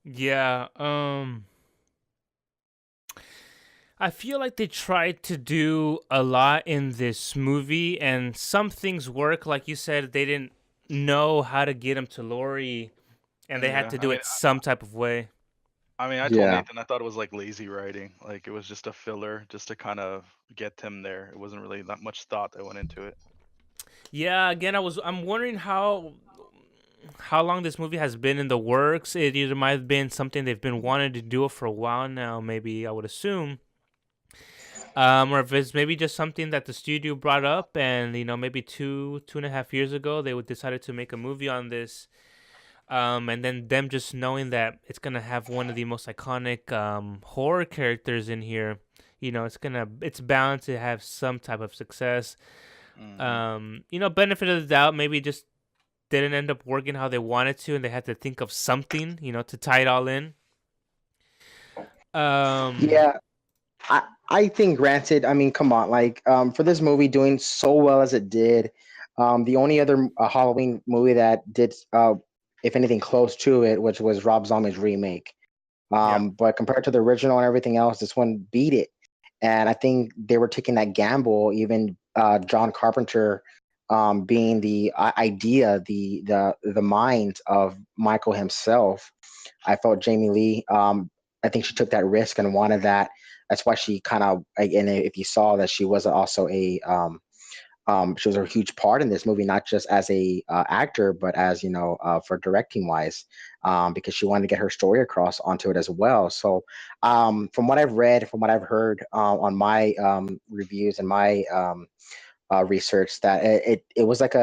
Yeah. I feel like they tried to do a lot in this movie, and some things work. Like you said, they didn't know how to get him to Lori, and they had Yeah, to do it some type of way. I told Yeah. Nathan I thought it was like lazy writing. Like it was just a filler, just to kind of get him there. It wasn't really that much thought that went into it. Yeah, again, I'm wondering how long this movie has been in the works. It either might have been something they've been wanting to do for a while now, maybe I would assume, or if it's maybe just something that the studio brought up, and maybe 2.5 years ago they would decided to make a movie on this. And then them just knowing that it's gonna have one of the most iconic horror characters in here, it's bound to have some type of success. Hmm. Benefit of the doubt, maybe it just didn't end up working how they wanted to, and they had to think of something, to tie it all in. Um, Yeah, I think granted, I mean, come on, like for this movie doing so well as it did, the only other Halloween movie that did if anything close to it, which was Rob Zombie's remake. yeah, But compared to the original and everything else, this one beat it. And I think they were taking that gamble. Even John Carpenter being the idea, the mind of Michael himself. I felt Jamie Lee. I think she took that risk and wanted that. That's why she kind of, and if you saw that, she was also she was a huge part in this movie, not just as a actor, but as for directing wise, because she wanted to get her story across onto it as well. So, from what I've read, from what I've heard on my reviews and my research, that it was like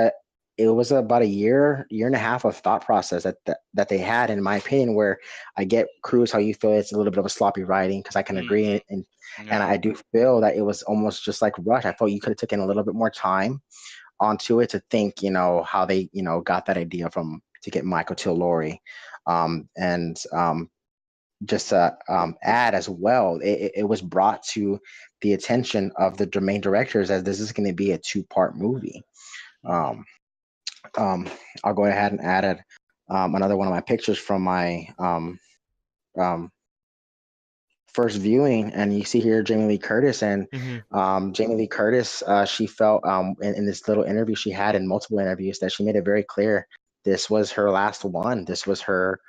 it was about a year and a half of thought process that they had, in my opinion. Where I get, Cruz, how you feel it's a little bit of a sloppy writing, because I can agree, Hmm. and Yeah. I do feel that it was almost just like rush. I felt you could have taken a little bit more time onto it to think, how they, got that idea from to get Michael to Laurie. And just to add as well, it was brought to the attention of the domain directors as this is going to be a two-part movie. Hmm. Um, um, I'll go ahead and add another one of my pictures from my um, first viewing, and you see here Jamie Lee Curtis. And mm-hmm. Jamie Lee Curtis, she felt in this little interview she had, in multiple interviews, that she made it very clear this was her last one. This was her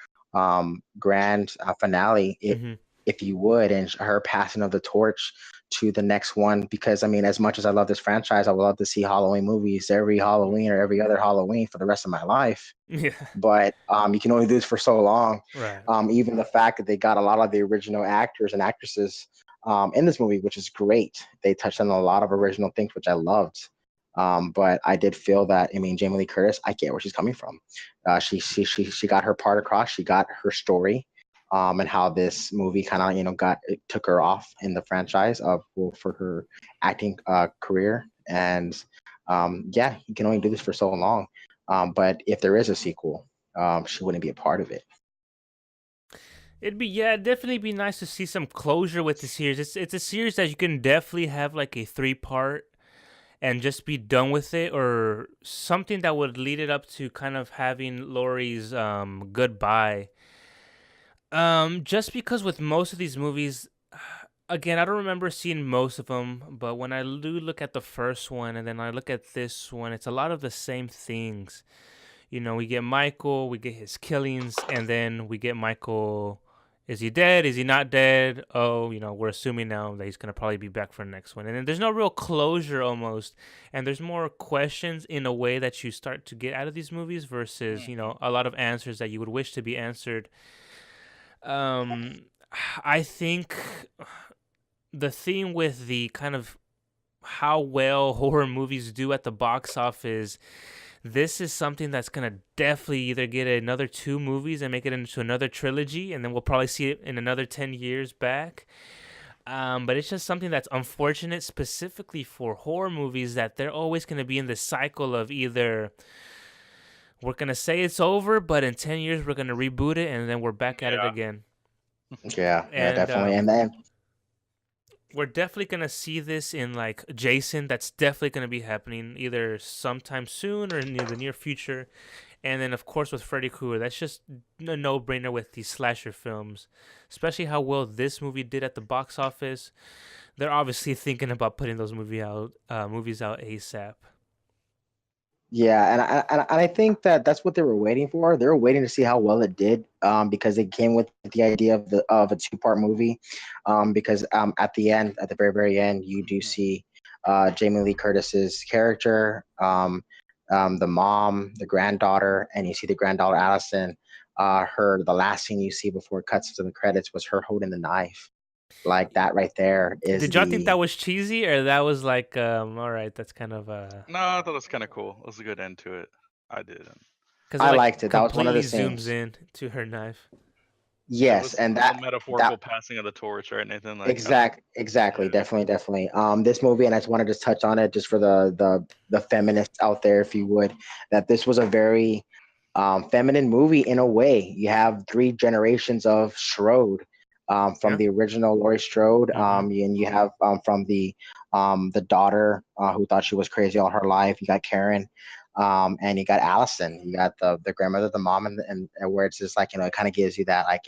grand finale, Mm-hmm. if you would, and her passing of the torch to the next one. Because I mean, as much as I love this franchise, I would love to see Halloween movies every Halloween or every other Halloween for the rest of my life. Yeah, But you can only do this for so long. right. Even the fact that they got a lot of the original actors and actresses in this movie, which is great. They touched on a lot of original things, which I loved. But I did feel that, I mean, Jamie Lee Curtis, I get where she's coming from. She got her part across. She got her story, and how this movie kind of it took her off in the franchise of, well, for her acting career. And yeah, you can only do this for so long. But if there is a sequel, she wouldn't be a part of it. It'd definitely be nice to see some closure with the series. It's a series that you can definitely have like a 3 part and just be done with it, or something that would lead it up to kind of having Laurie's goodbye. Just because with most of these movies, again, I don't remember seeing most of them, but when I do look at the first one and then I look at this one, it's a lot of the same things. We get Michael, we get his killings, and then we get Michael. Is he dead? Is he not dead? Oh, we're assuming now that he's gonna probably be back for the next one. And then there's no real closure almost, and there's more questions in a way that you start to get out of these movies versus Hmm. a lot of answers that you would wish to be answered. Um, I think the theme with the kind of how well horror movies do at the box office, this is something that's gonna definitely either get another 2 movies and make it into another trilogy, and then we'll probably see it in another 10 years back. But it's just something that's unfortunate, specifically for horror movies, that they're always gonna be in the cycle of either we're gonna say it's over, but in 10 years we're gonna reboot it, and then we're back at it Yeah. again. Yeah, yeah, And definitely. And then we're definitely gonna see this in like Jason. That's definitely gonna be happening either sometime soon or in the near future. And then of course with Freddy Krueger, that's just a no-brainer with these slasher films, especially how well this movie did at the box office. they're obviously thinking about putting those movies out ASAP. Yeah, and I think that that's what they were waiting for. They were waiting to see how well it did, because it came with the idea of a two-part movie, because at the end, at the very end, you do Mhm. see Jamie Lee Curtis's character, the mom, the granddaughter, and you see the granddaughter Allison. The last scene you see before it cuts to the credits was her holding the knife. Like that right there is Did y'all think that the was cheesy, or that was like, all right, that's kind of No, I thought it was kind of cool. It was a good end to it. I did. because it I like liked it. That was one of the completely zooms scenes. in to her knife. It Yes, was and a that metaphorical passing of the torch, right, Nathan? Like, I don't. exactly, Yeah. definitely. This movie, and I just wanted to touch on it just for the feminists out there, if you would, that this was a very feminine movie in a way. You have three generations of Strode, from Yeah. the original Laurie Strode, Mm-hmm. and you have from the daughter who thought she was crazy all her life. You got Karen, and you got Allison. You got the grandmother, the mom, and where it's just like, it kind of gives you that, like,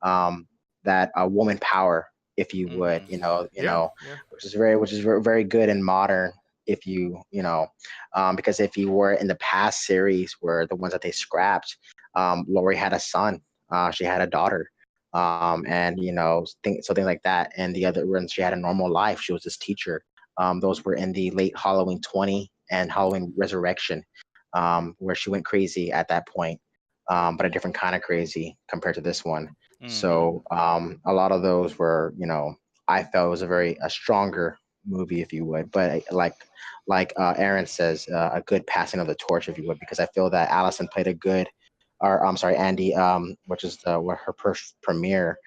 um, that woman power, if you would, Hmm. Yeah. Yeah. which is very good and modern. If because if you were in the past series where the ones that they scrapped, Lori had a son, she had a daughter, and things like that. And the other ones, she had a normal life. She was this teacher. Those were in the late Halloween 20 and Halloween Resurrection, where she went crazy at that point, but a different kind of crazy compared to this one. Hmm. So a lot of those were, I felt it was a stronger movie, if you would. But like Aaron says, a good passing of the torch, if you would, because I feel that Allison played a good, or I'm sorry, Andy, which is what her first premiere,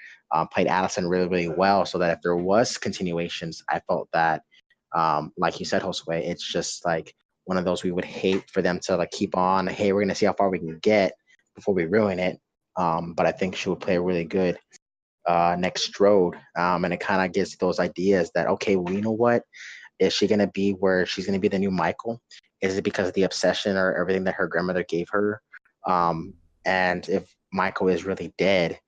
played Allison really, really well. So that if there was continuations, I felt that, like you said, Josue, it's just like one of those we would hate for them to like keep on. Hey, we're gonna see how far we can get before we ruin it. But I think she would play a really good next Strode, and it kind of gives those ideas that, okay, well, you know what? Is she gonna be where she's gonna be the new Michael? Is it because of the obsession or everything that her grandmother gave her? Um, and if Michael is really dead,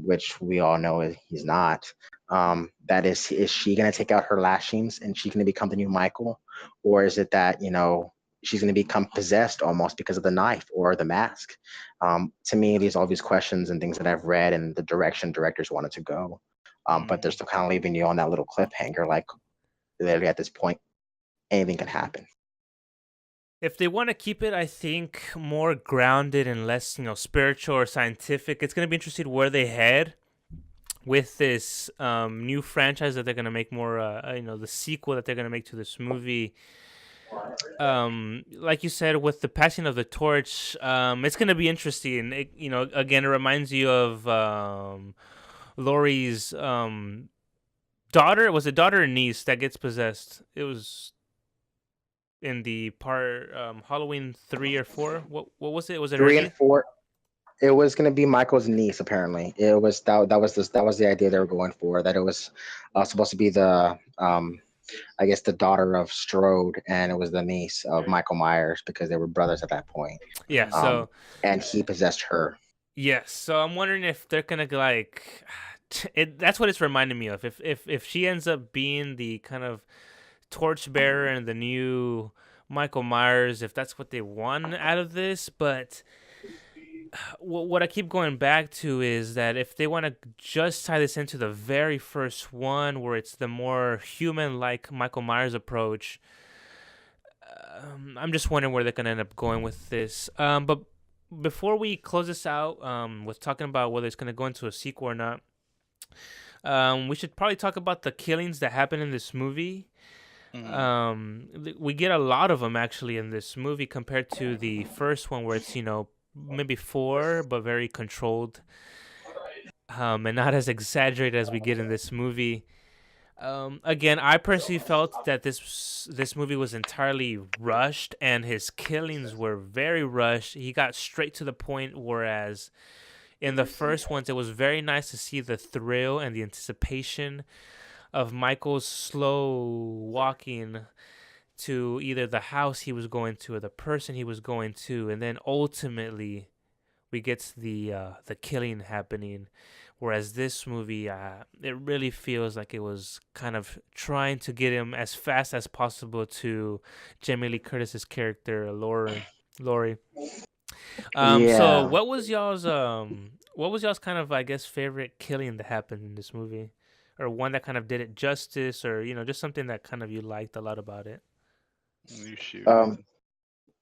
which we all know he's not, that is she gonna take out her lashings and she's gonna become the new Michael, or is it that she's gonna become possessed almost because of the knife or the mask? To me, these all these questions and things that I've read and the direction directors wanted to go, but they're Hmm. still kind of leaving you on that little cliffhanger, like literally at this point, anything can happen. If they want to keep it, I think, more grounded and less, spiritual or scientific, it's gonna be interesting where they head with this new franchise that they're gonna make more. The sequel that they're gonna make to this movie. Like you said, with the passing of the torch, it's gonna be interesting. Again, it reminds you of Laurie's daughter. Was it daughter or niece that gets possessed? It was in the part Halloween 3 or 4. What was it? Was it her Three and niece? four, it was going to be Michael's niece. Apparently, that was the idea they were going for. That it was supposed to be the I guess the daughter of Strode, and it was the niece of Michael Myers because they were brothers at that point. Yeah. Um, So and he possessed her. yes. So I'm wondering if they're gonna like. That's what it's reminding me of. If she ends up being the kind of torchbearer and the new Michael Myers, if that's what they want out of this. But what I keep going back to is that if they want to just tie this into the very first one, where it's the more human-like Michael Myers approach, I'm just wondering where they're gonna end up going with this. But before we close this out, with talking about whether it's gonna go into a sequel or not, we should probably talk about the killings that happen in this movie. Hmm. We get a lot of them actually in this movie compared to the first one, where it's maybe four but very controlled, and not as exaggerated as we get in this movie. Again, I personally felt that this movie was entirely rushed, and his killings were very rushed. He got straight to the point, whereas in the first ones, it was very nice to see the thrill and the anticipation of Michael's slow walking to either the house he was going to or the person he was going to, and then ultimately we get the killing happening. Whereas this movie, it really feels like it was kind of trying to get him as fast as possible to Jamie Lee Curtis's character, Lori. So Yeah. what was y'all's kind of, I guess, favorite killing that happened in this movie, or one that kind of did it justice, or just something that kind of you liked a lot about it? You shoot, Um. Nathan.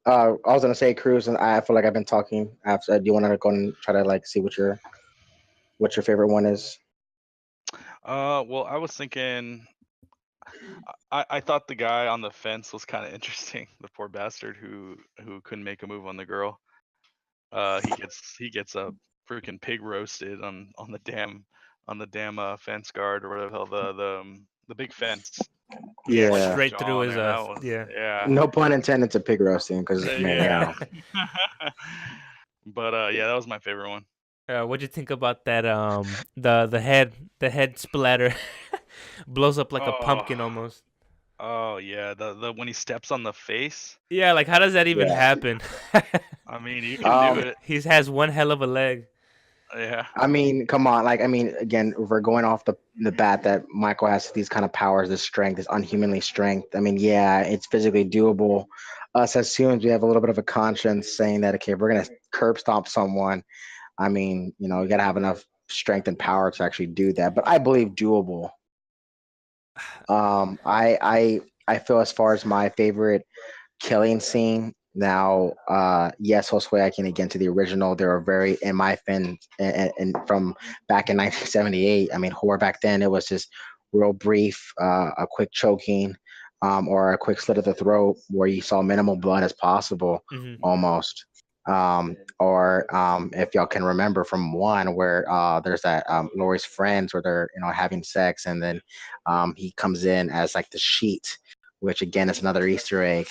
I was gonna say Cruz, and I feel like I've been talking. After, do you want to go and try to like see what your favorite one is? Well, I was thinking. I thought the guy on the fence was kind of interesting. The poor bastard who couldn't make a move on the girl. He gets a freaking pig roasted on the damn fence guard or whatever the hell the big fence. He Yeah, gets like Yeah. his straight through jaw on his there. That was yeah. yeah. No pun intended to pig roasting, because I mean, Yeah. yeah. But yeah, that was my favorite one. What'd you think about that? The head splatter blows up like a Oh, pumpkin almost. oh yeah, the when he steps on the face. Yeah, like how does that even Yeah. happen? I mean, you can do Um. it. He has one hell of a leg. Yeah. I mean, come on. Like, I mean, again, if we're going off the bat that Michael has these kind of powers, this strength, this unhumanly strength. I mean, yeah, it's physically doable. Us as humans, we have a little bit of a conscience saying that, okay, if we're gonna curb stomp someone, I mean, you gotta have enough strength and power to actually do that. But I believe doable. I feel as far as my favorite killing scene. Now, yes, Josue, I can again to the original. They were very, in my fin, and from back in 1978. I mean, horror back then, it was just real brief, a quick choking, or a quick slit of the throat where you saw minimal blood as possible, Hmm. almost. Or if y'all can remember from one where there's that Lori's friends where they're having sex, and then he comes in as like the sheet, which again is another Easter egg,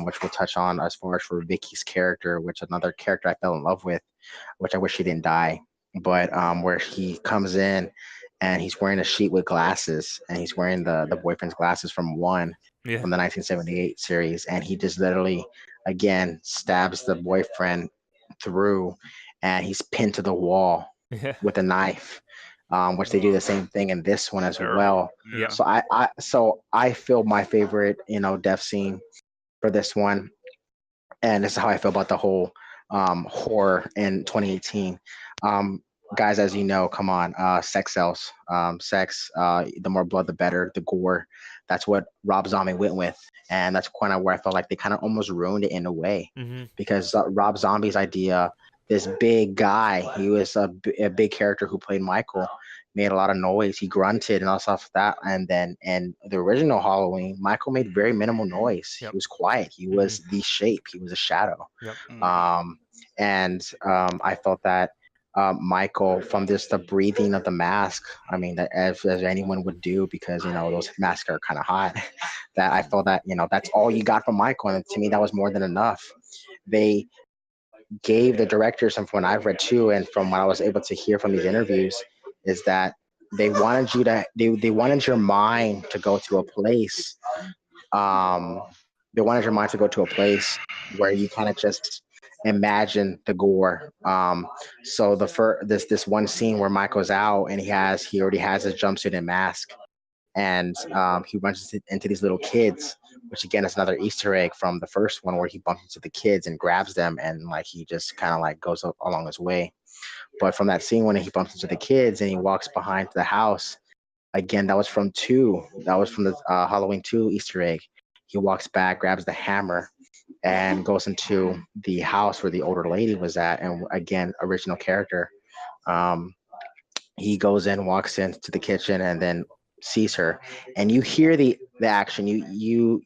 which we'll touch on as far as for Vicky's character, which another character I fell in love with, which I wish he didn't die. But where he comes in and he's wearing a sheet with glasses, and he's wearing the boyfriend's glasses from one Yeah. from the 1978 series, and he just literally again stabs the boyfriend through, and he's pinned to the wall Yeah. with a knife, which they do Oh, the same thing in this one as terrible. well. Yeah. Yep. So I feel my favorite, death scene for this one, and this is how I feel about the whole horror in 2018. Um, Guys, as you know, come on, sex sells. Sex, the more blood, the better. The gore. That's what Rob Zombie went with, and that's kind of where I felt like they kind of almost ruined it in a way, Hmm. because Rob Zombie's idea, this big guy, he was a big character who played Michael, made a lot of noise. He grunted and all stuff like that. And then in the original Halloween, Michael made very minimal noise. He Yep. was quiet. He Hmm. was the shape. He was a shadow. Yep. Hmm. Um, and I felt that Michael, from just the breathing of the mask, I mean, that as anyone would do, because those masks are kind of hot. That I felt that that's all you got from Michael, and to me that was more than enough. They gave the directors, and from what I've read too, and from what I was able to hear from these interviews, is that they wanted your mind to go to a place. Um, they wanted your mind to go to a place where you kind of just imagine the gore. So this one scene where Michael's out and he already has his jumpsuit and mask, and he runs into these little kids, which again is another Easter egg from the first one where he bumps into the kids and grabs them, and like he just kind of like goes along his way. But from that scene when he bumps into the kids and he walks behind the house, again that was from two. That was from the Halloween 2 Easter egg. He walks back, grabs the hammer, and goes into the house where the older lady was at, and again original character. Um, he goes in, walks into the kitchen, and then sees her, and you hear the action. You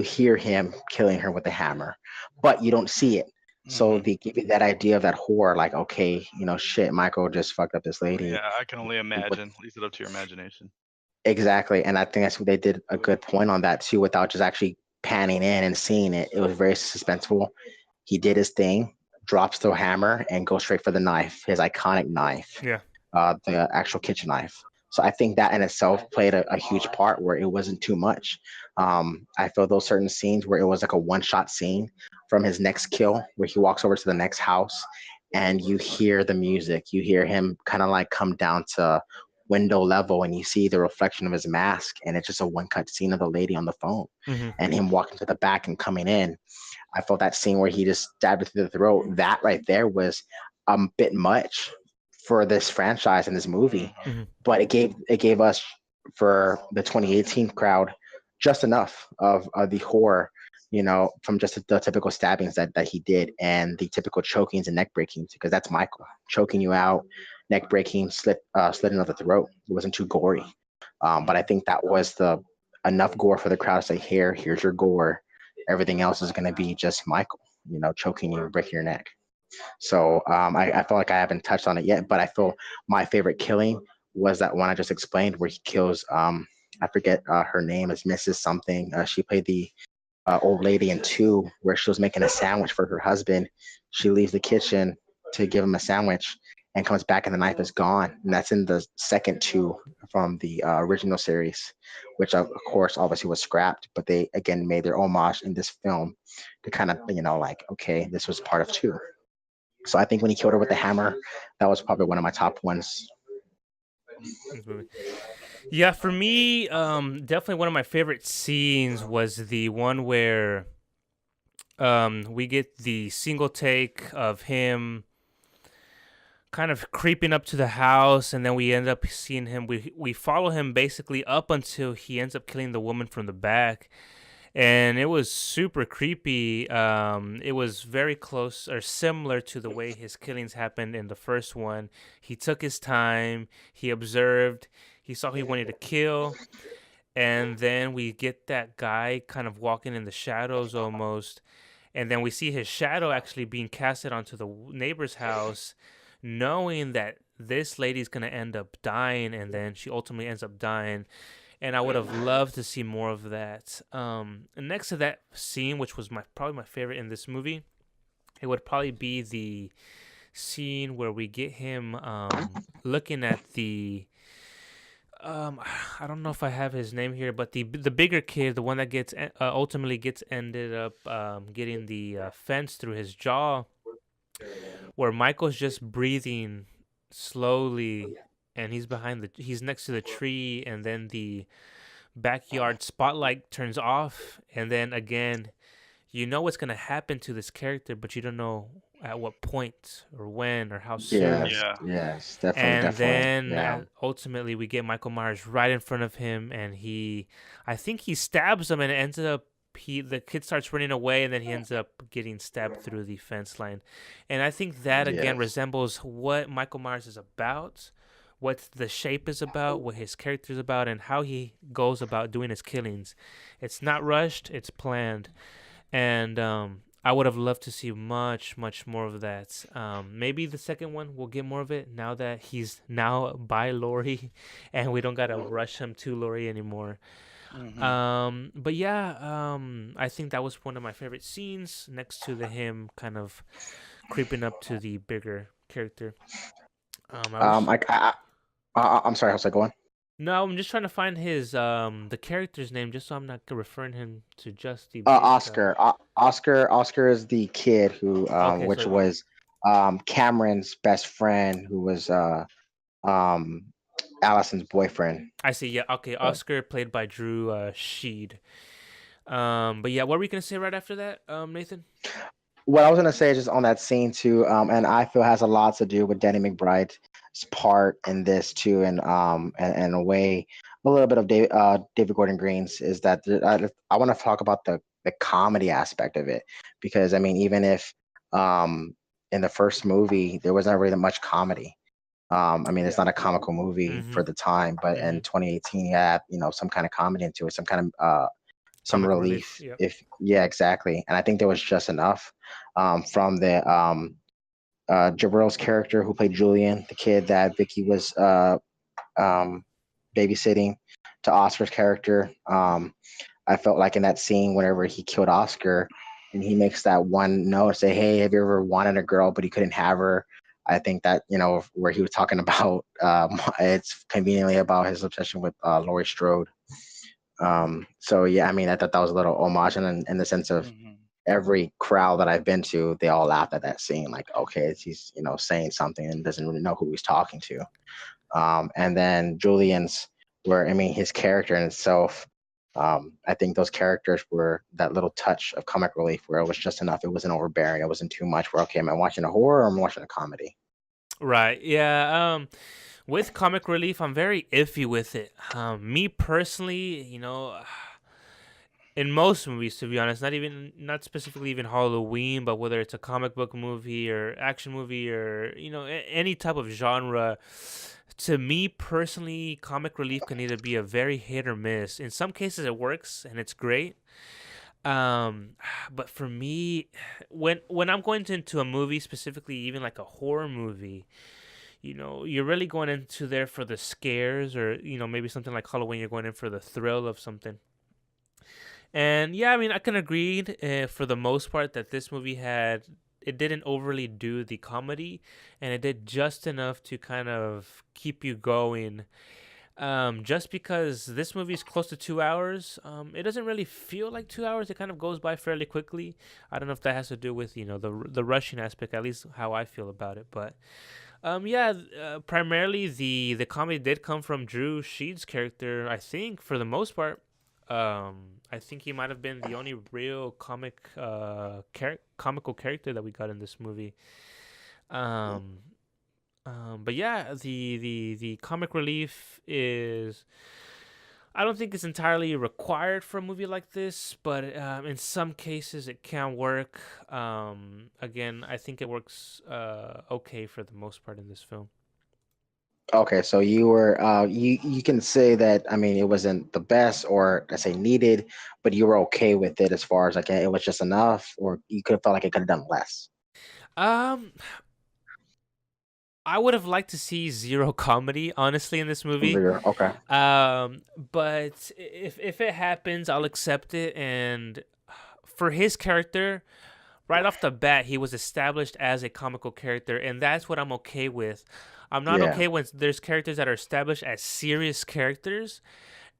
hear him killing her with the hammer, but you don't see it. So Hmm. they give you that idea of that horror, like, okay, shit, Michael just fucked up this lady. Yeah, I can only With imagine. Leave it up to your imagination. exactly, and I think that's what they did a good point on that too, without just actually panning in and seeing it. It was very suspenseful. He did his thing, drops the hammer, and goes straight for the knife, his iconic knife, Yeah. the actual kitchen knife. So I think that in itself played a huge part where it wasn't too much. I feel those certain scenes where it was like a one shot scene from his next kill, where he walks over to the next house and you hear the music. You hear him kind of like come down to window level, and you see the reflection of his mask, and it's just a one cut scene of the lady on the phone, Mm-hmm. and him walking to the back and coming in. I felt that scene where he just stabbed her through the throat. That right there was a bit much for this franchise and this movie, Mm-hmm. but it gave us, for the 2018 crowd, just enough of the horror, from just the typical stabbings that he did, and the typical chokings and neck breakings, because that's Michael, choking you out, neck breaking, slitting of the throat. It wasn't too gory, but I think that was the enough gore for the crowd to say, here's your gore. Everything else is going to be just Michael, choking you, breaking your neck. So I feel like I haven't touched on it yet, but I feel my favorite killing was that one I just explained, where he kills, I forget her name is Mrs. Something. She played the old lady in two, where she was making a sandwich for her husband. She leaves the kitchen to give him a sandwich and comes back, and the knife is gone. And that's in the second two from the original series, which of course obviously was scrapped, but they again made their homage in this film to kind of, like, okay, this was part of two. So I think when he killed her with the hammer, that was probably one of my top ones. This movie. Yeah, for me, definitely one of my favorite scenes was the one where we get the single take of him kind of creeping up to the house, and then we end up seeing him. We follow him basically up until he ends up killing the woman from the back, and it was super creepy. It was very close or similar to the way his killings happened in the first one. He took his time. He observed. He saw who he wanted to kill, and then we get that guy kind of walking in the shadows almost, and then we see his shadow actually being casted onto the neighbor's house, knowing that this lady's gonna end up dying, and then she ultimately ends up dying. And I would have loved to see more of that. And next to that scene, which was probably my favorite in this movie, it would probably be the scene where we get him looking at the I don't know if I have his name here, but the bigger kid, the one that gets ultimately gets ended up getting the fence through his jaw, where Michael's just breathing slowly, and he's next to the tree, and then the backyard spotlight turns off, and then again, you know what's gonna happen to this character, but you don't know at what point or when or how soon. Yes, Yeah. yes, definitely, And definitely. then Yeah, ultimately we get Michael Myers right in front of him, and I think he stabs him, and it ends up the kid starts running away, and then he ends up getting stabbed through the fence line. And I think that again yes, resembles what Michael Myers is about, what the shape is about, what his character is about, and how he goes about doing his killings. It's not rushed; it's planned, and I would have loved to see much, much more of that. Maybe the second one will get more of it now that he's now by Laurie, and we don't gotta rush him to Laurie anymore. Hmm. But yeah, I think that was one of my favorite scenes, next to the him kind of creeping up to the bigger character. I was I'm sorry, how's that going? No, I'm just trying to find his the character's name, just so I'm not referring him to just the big guy. Oscar is the kid who, Okay, which so was Cameron's best friend, who was um Allison's boyfriend. I see. Yeah, okay. But Oscar played by Drew Sheed. But yeah, what were you gonna say right after that, Nathan? what I was gonna say is just on that scene too, and I feel has a lot to do with Danny McBride's part in this too, and a way, a little bit of David Gordon Green's, is that I want to talk about the comedy aspect of it, because I mean, even if um in the first movie there wasn't really much comedy. I mean, it's not a comical movie Mm-hmm. for the time, but Mm-hmm. in 2018, you had, some kind of comedy into it, some kind of some Comic relief. relief. Yep. If yeah, exactly. And I think there was just enough from the Jabril's character who played Julian, the kid that Vicky was um, babysitting, to Oscar's character. I felt like in that scene, whenever he killed Oscar, and he makes that one note, say, "Hey, have you ever wanted a girl but he couldn't have her?" I think that, where he was talking about, it's conveniently about his obsession with Laurie Strode. So yeah, I mean, I thought that was a little homage in the sense of Hmm. every crowd that I've been to, they all laughed at that scene. Like, okay, he's saying something and doesn't really know who he's talking to. And then Julian's, where I mean, his character in itself. I think those characters were that little touch of comic relief where it was just enough. It wasn't overbearing. It wasn't too much. Where okay, am I watching a horror or am I watching a comedy? Right. Yeah. With comic relief, I'm very iffy with it. Me personally, in most movies, to be honest, not specifically even Halloween, but whether it's a comic book movie or action movie or any type of genre, to me personally, comic relief can either be a very hit or miss. In some cases, it works and it's great. Um, but for me, when I'm going into a movie, specifically even like a horror movie, you're really going into there for the scares, or maybe something like Halloween, you're going in for the thrill of something. And yeah, I mean, I can agree for the most part that this movie it didn't overly do the comedy, and it did just enough to kind of keep you going. Just because this movie is close to 2 hours, it doesn't really feel like 2 hours. It kind of goes by fairly quickly. I don't know if that has to do with the rushing aspect, at least how I feel about it. But yeah, primarily the comedy did come from Drew Sheed's character. I think for the most part. I think he might have been the only real comical character that we got in this movie. Um, but yeah, the comic relief is. I don't think it's entirely required for a movie like this, but in some cases it can work. Again, I think it works okay for the most part in this film. Okay, so you were you can say that I mean it wasn't the best or I say needed, but you were okay with it as far as like it was just enough, or you could have felt like it could have done less. Um, I would have liked to see zero comedy, honestly, in this movie. Zero. Okay. But if it happens, I'll accept it. And for his character, right off the bat, he was established as a comical character, and that's what I'm okay with. I'm not Yeah, okay when there's characters that are established as serious characters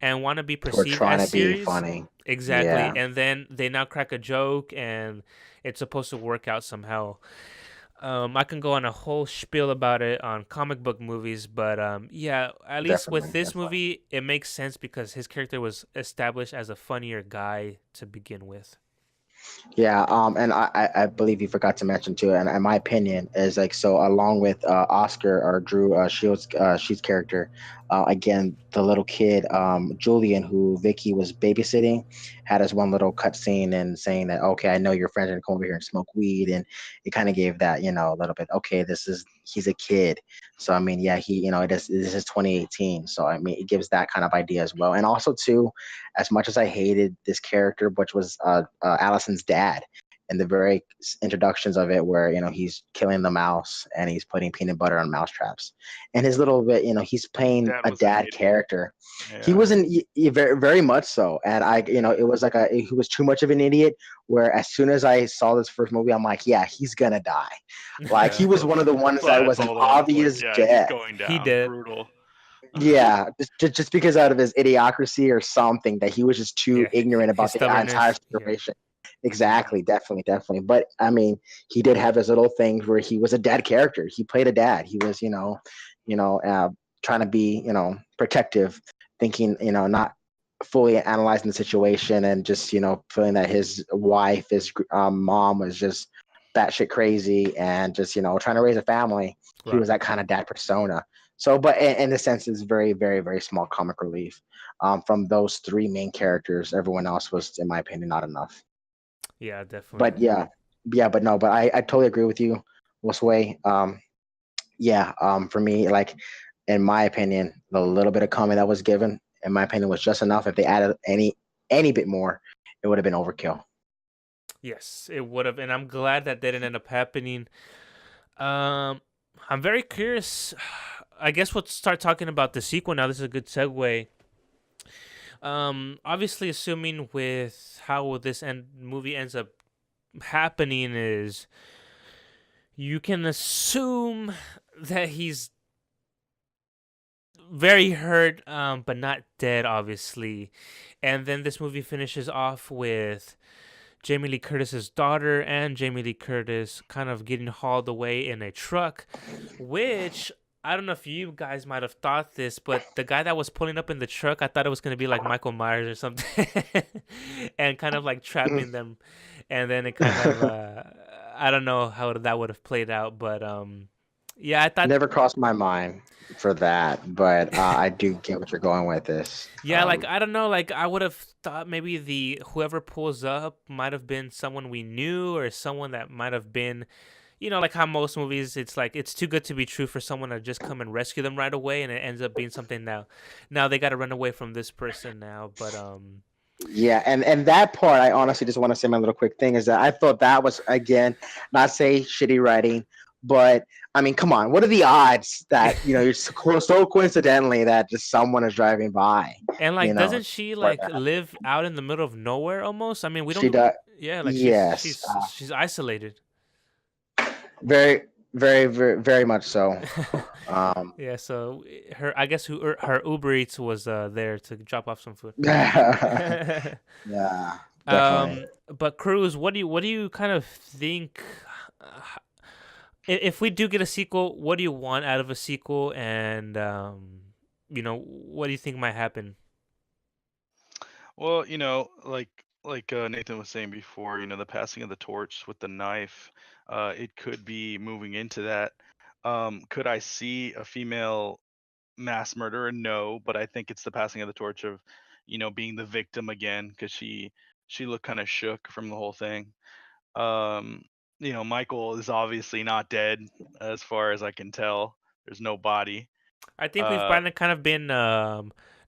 and want to be we're perceived trying as to be serious. funny. Exactly. Yeah, And then they now crack a joke and it's supposed to work out somehow. I can go on a whole spiel about it on comic book movies, but yeah, at least with definitely, this definitely. movie, it makes sense because his character was established as a funnier guy to begin with. Yeah, and I believe you forgot to mention too, and in my opinion is like so along with Oscar or Drew Sheets character, again the little kid Julian who Vicky was babysitting had his one little cut scene and saying that okay I know your friends are gonna come over here and smoke weed, and it kind of gave that a little bit okay he's a kid, so I mean yeah he this is 2018, so I mean it gives that kind of idea as well, and also too as much as I hated this character, which was Allison's dad, in the very introductions of it, where he's killing the mouse and he's putting peanut butter on mouse traps, and his little bit, he's playing Dad a was an dad idiot. character. He Yeah. wasn't very very much so, and it was like he was too much of an idiot. Where as soon as I saw this first movie, I'm like, yeah, he's gonna die. Like he Yeah. was one of the ones So that I was an told him I was like, obvious yeah, he's death. going He down did. brutal. Yeah, just because out of his idiocracy or something that he was just too Yeah, ignorant his about the entire stubbornness. Yeah. situation. Exactly, definitely, definitely. But I mean, he did have his little things where he was a dad character. He played a dad. He was, you know, uh, trying to be, protective, thinking, not fully analyzing the situation and just, feeling that his wife, his mom was just batshit crazy and just, trying to raise a family. He was Right. that kind of dad persona. So, but in a sense, it's very, very, very small comic relief from those three main characters. Everyone else was, in my opinion, not enough. Yeah, definitely. But yeah, but no, but I totally agree with you, Josue. Yeah, for me, like in my opinion, the little bit of comedy that was given, in my opinion, was just enough. If they added any bit more, it would have been overkill. Yes, it would have, and I'm glad that didn't end up happening. Um, I'm very curious. I guess we'll start talking about the sequel now. This is a good segue. Obviously, assuming with how this movie ends up happening is you can assume that he's very hurt, but not dead, obviously. And then this movie finishes off with Jamie Lee Curtis's daughter and Jamie Lee Curtis kind of getting hauled away in a truck, which I don't know if you guys might have thought this, but the guy that was pulling up in the truck, I thought it was gonna be like Michael Myers or something, and kind of like trapping them, and then it kind of I don't know how that would have played out, but yeah, I thought. Never crossed my mind for that, but I do get what you're going with this. Yeah, like I don't know, like I would have thought maybe the whoever pulls up might have been someone we knew or someone that might have been, like how most movies it's like it's too good to be true for someone to just come and rescue them right away, and it ends up being something now. Now they got to run away from this person now, but Yeah, and that part, I honestly just want to say my little quick thing is that I thought that was, again, not say shitty writing, but I mean, come on, what are the odds that you're so coincidentally that just someone is driving by, and like doesn't she for like that. live out in the middle of nowhere almost? I mean, we She don't. does. Yeah, like she's Yes, she's she's isolated. very, very, very, very much so. Um, Yeah, so her I guess her Uber Eats was there to drop off some food. yeah, definitely. But Cruz, what do you kind of think? If we do get a sequel, what do you want out of a sequel, and what do you think might happen? Well, like Nathan was saying before, the passing of the torch with the knife, it could be moving into that. Could I see a female mass murderer? No, but I think it's the passing of the torch of, being the victim again, because she looked kind of shook from the whole thing. Um, Michael is obviously not dead, as far as I can tell. There's no body. I think we've Uh, kind of been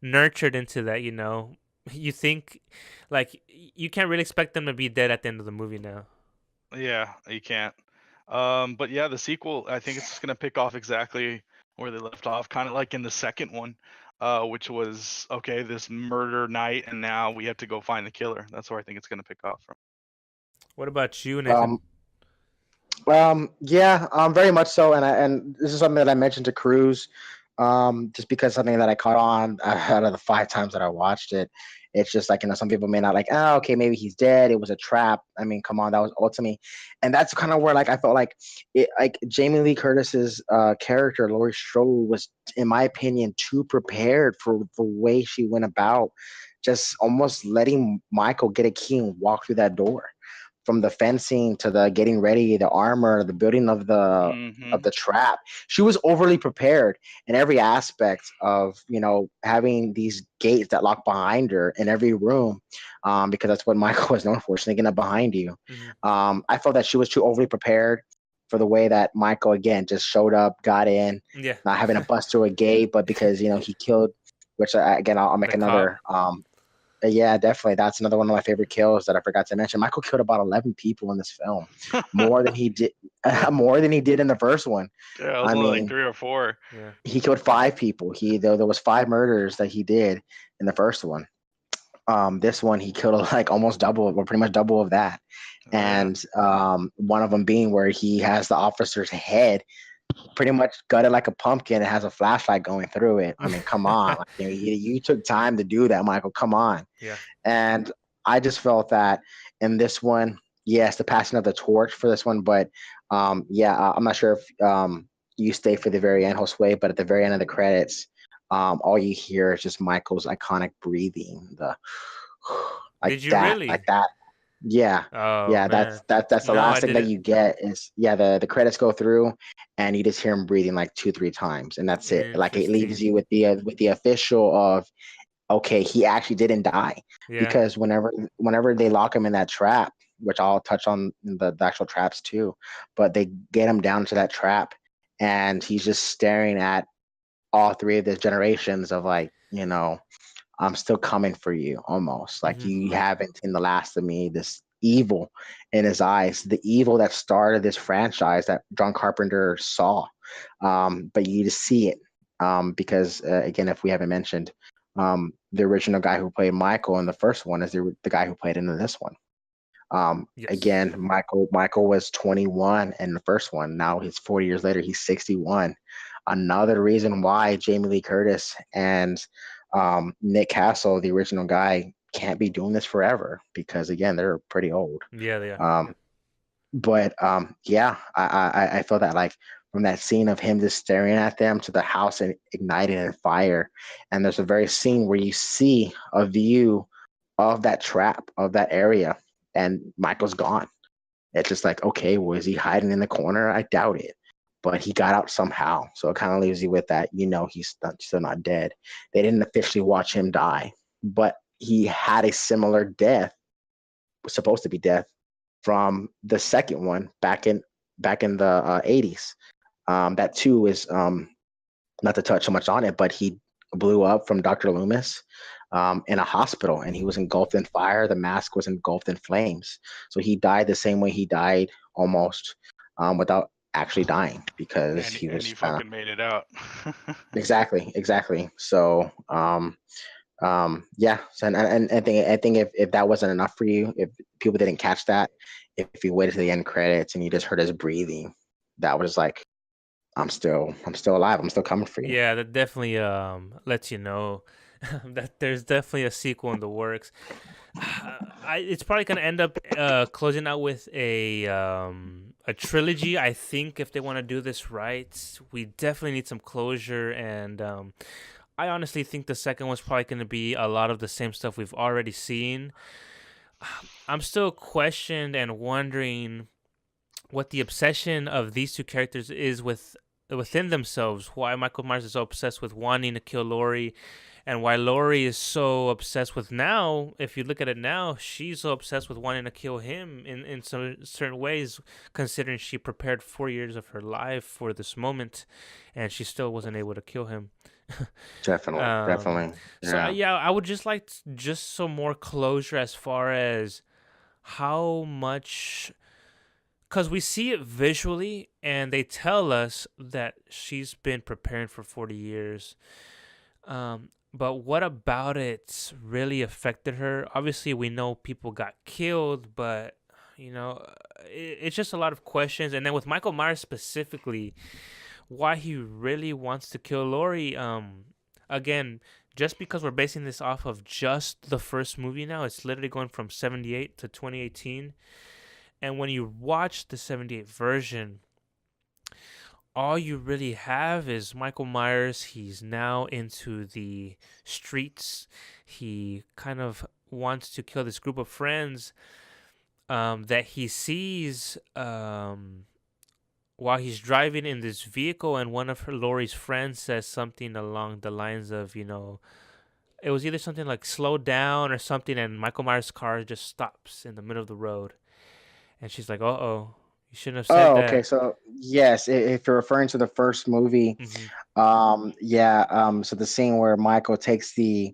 nurtured into that. You think like you can't really expect them to be dead at the end of the movie now. yeah, you can't. But yeah, the sequel, I think it's just gonna pick off exactly where they left off, kind of like in the second one, which was okay, this murder night, and now we have to go find the killer. That's where I think it's gonna pick off from. What about you, Nathan? Um, yeah, very much so, and this is something that I mentioned to Cruz, just because something that I caught on out of the 5 times that I watched it. It's just like some people may not like, oh, okay, maybe he's dead. It was a trap. I mean, come on, that was ultimately, and that's kind of where like I felt like it, like Jamie Lee Curtis's character, Laurie Strode, was, in my opinion, too prepared for the way she went about, just almost letting Michael get a key and walk through that door from the fencing to the getting ready, the armor, the building of the Mm-hmm. trap. She was overly prepared in every aspect of having these gates that lock behind her in every room, because that's what Michael was known for, sneaking up behind you. Hmm. I felt that she was too overly prepared for the way that Michael again just showed up, got in, Yeah, not having to bust through a gate, but because he killed. Which again, I'll make the cop. another yeah, definitely. That's another one of my favorite kills that I forgot to mention. Michael killed about 11 people in this film, more than he did, Yeah, more than he did in the first one. Yeah, it was I only like mean, 3 or 4. yeah. he killed 5 people. There was 5 murders that he did in the first one. This one he killed like almost double, or pretty much double of that. Oh yeah. And one of them being where he has the officer's head pretty much gutted like a pumpkin. It has a flashlight going through it. I mean, come on, like, you took time to do that, Michael. Come on. Yeah. And I just felt that in this one, yes, the passing of the torch for this one, but yeah, I'm not sure if you stay for the very end, Josue, but at the very end of the credits, all you hear is just Michael's iconic breathing, the Did you like really? that. Yeah, Oh yeah, that's man. that's the No, I last thing that didn't. you get is, yeah, the credits go through and you just hear him breathing like 2, 3 times, and that's it. Like it leaves Interesting. you with the official of, okay, he actually didn't die, Yeah. because whenever they lock him in that trap, which I'll touch on the actual traps too, but they get him down to that trap, and he's just staring at all three of the generations of like, I'm still coming for you, almost like Hmm. you haven't seen the last of me. This evil in his eyes, the evil that started this franchise that John Carpenter saw, but you just see it, because again, if we haven't mentioned, the original guy who played Michael in the first one is the guy who played in this one. Yes. Again, Michael was 21 in the first one. Now he's 40 years later. He's 61. Another reason why Jamie Lee Curtis and Nick Castle, the original guy, can't be doing this forever because again, they're pretty old. Yeah, they are. Um, but yeah, I feel that like from that scene of him just staring at them to the house and igniting in fire, and there's a very scene where you see a view of that trap of that area, and Michael's gone. It's just like, okay, was he hiding in the corner? I doubt it. But he got out somehow. So it kind of leaves you with that, he's still not dead. They didn't officially watch him die, but he had a similar death, was supposed to be death, from the second one back in the 80s. That too is not to touch so much on it, but he blew up from Dr. Loomis in a hospital, and he was engulfed in fire. The mask was engulfed in flames. So he died the same way he died almost without actually dying because And he and was he fucking made it out. exactly. So yeah. So, and I think if that wasn't enough for you, if people didn't catch that, if you waited to the end credits and you just heard his breathing, that was like, I'm still alive. I'm still coming for you. Yeah, that definitely lets you know that there's definitely a sequel in the works. It's probably gonna end up closing out with a trilogy. I think if they want to do this right, we definitely need some closure, and I honestly think the second one's probably gonna be a lot of the same stuff we've already seen. I'm still questioned and wondering what the obsession of these two characters is within themselves. Why Michael Myers is so obsessed with wanting to kill Laurie, and why Laurie is so obsessed with now. If you look at it now, she's so obsessed with wanting to kill him in some certain ways, considering she prepared 4 years of her life for this moment, and she still wasn't able to kill him. Definitely, um, definitely. so Yeah. yeah, I would just like just some more closure as far as how much, because we see it visually and they tell us that she's been preparing for 40 years. But what about it really affected her? Obviously, we know people got killed, but it's just a lot of questions. And then with Michael Myers specifically, why he really wants to kill Laurie. Again, just because we're basing this off of just the first movie now, it's literally going from 78 to 2018. And when you watch the 78 version, all you really have is Michael Myers. He's now into the streets. He kind of wants to kill this group of friends that he sees while he's driving in this vehicle. And one of Laurie's friends says something along the lines of, it was either something like slow down or something, and Michael Myers' car just stops in the middle of the road. And she's like, "Uh-oh, you shouldn't have said Oh, okay. that." So yes, if you're referring to the first movie, Mm-hmm. yeah. So the scene where Michael takes the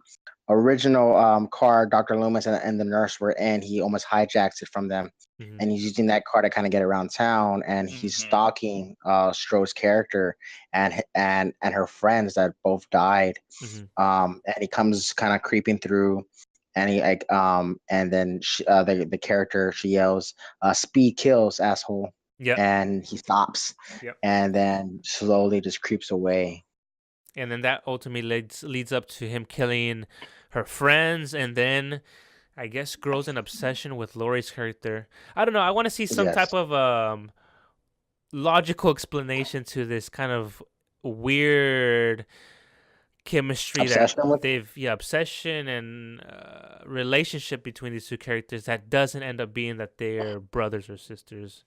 original car Dr. Loomis and the nurse were in, he almost hijacks it from them, Mm-hmm. and he's using that car to kind of get around town, and he's Hmm. stalking Strode's character and her friends that both died. Mm-hmm. And he comes kind of creeping through, and he like and then the character, she yells, "Speed kills, asshole," Yep. and he stops, Yep. and then slowly just creeps away. And then that ultimately leads up to him killing her friends, and then I guess grows an obsession with Laurie's character. I don't know. I want to see some type Yes, of logical explanation to this kind of weird chemistry that obsession with. obsession and relationship between these two characters that doesn't end up being that they're brothers or sisters.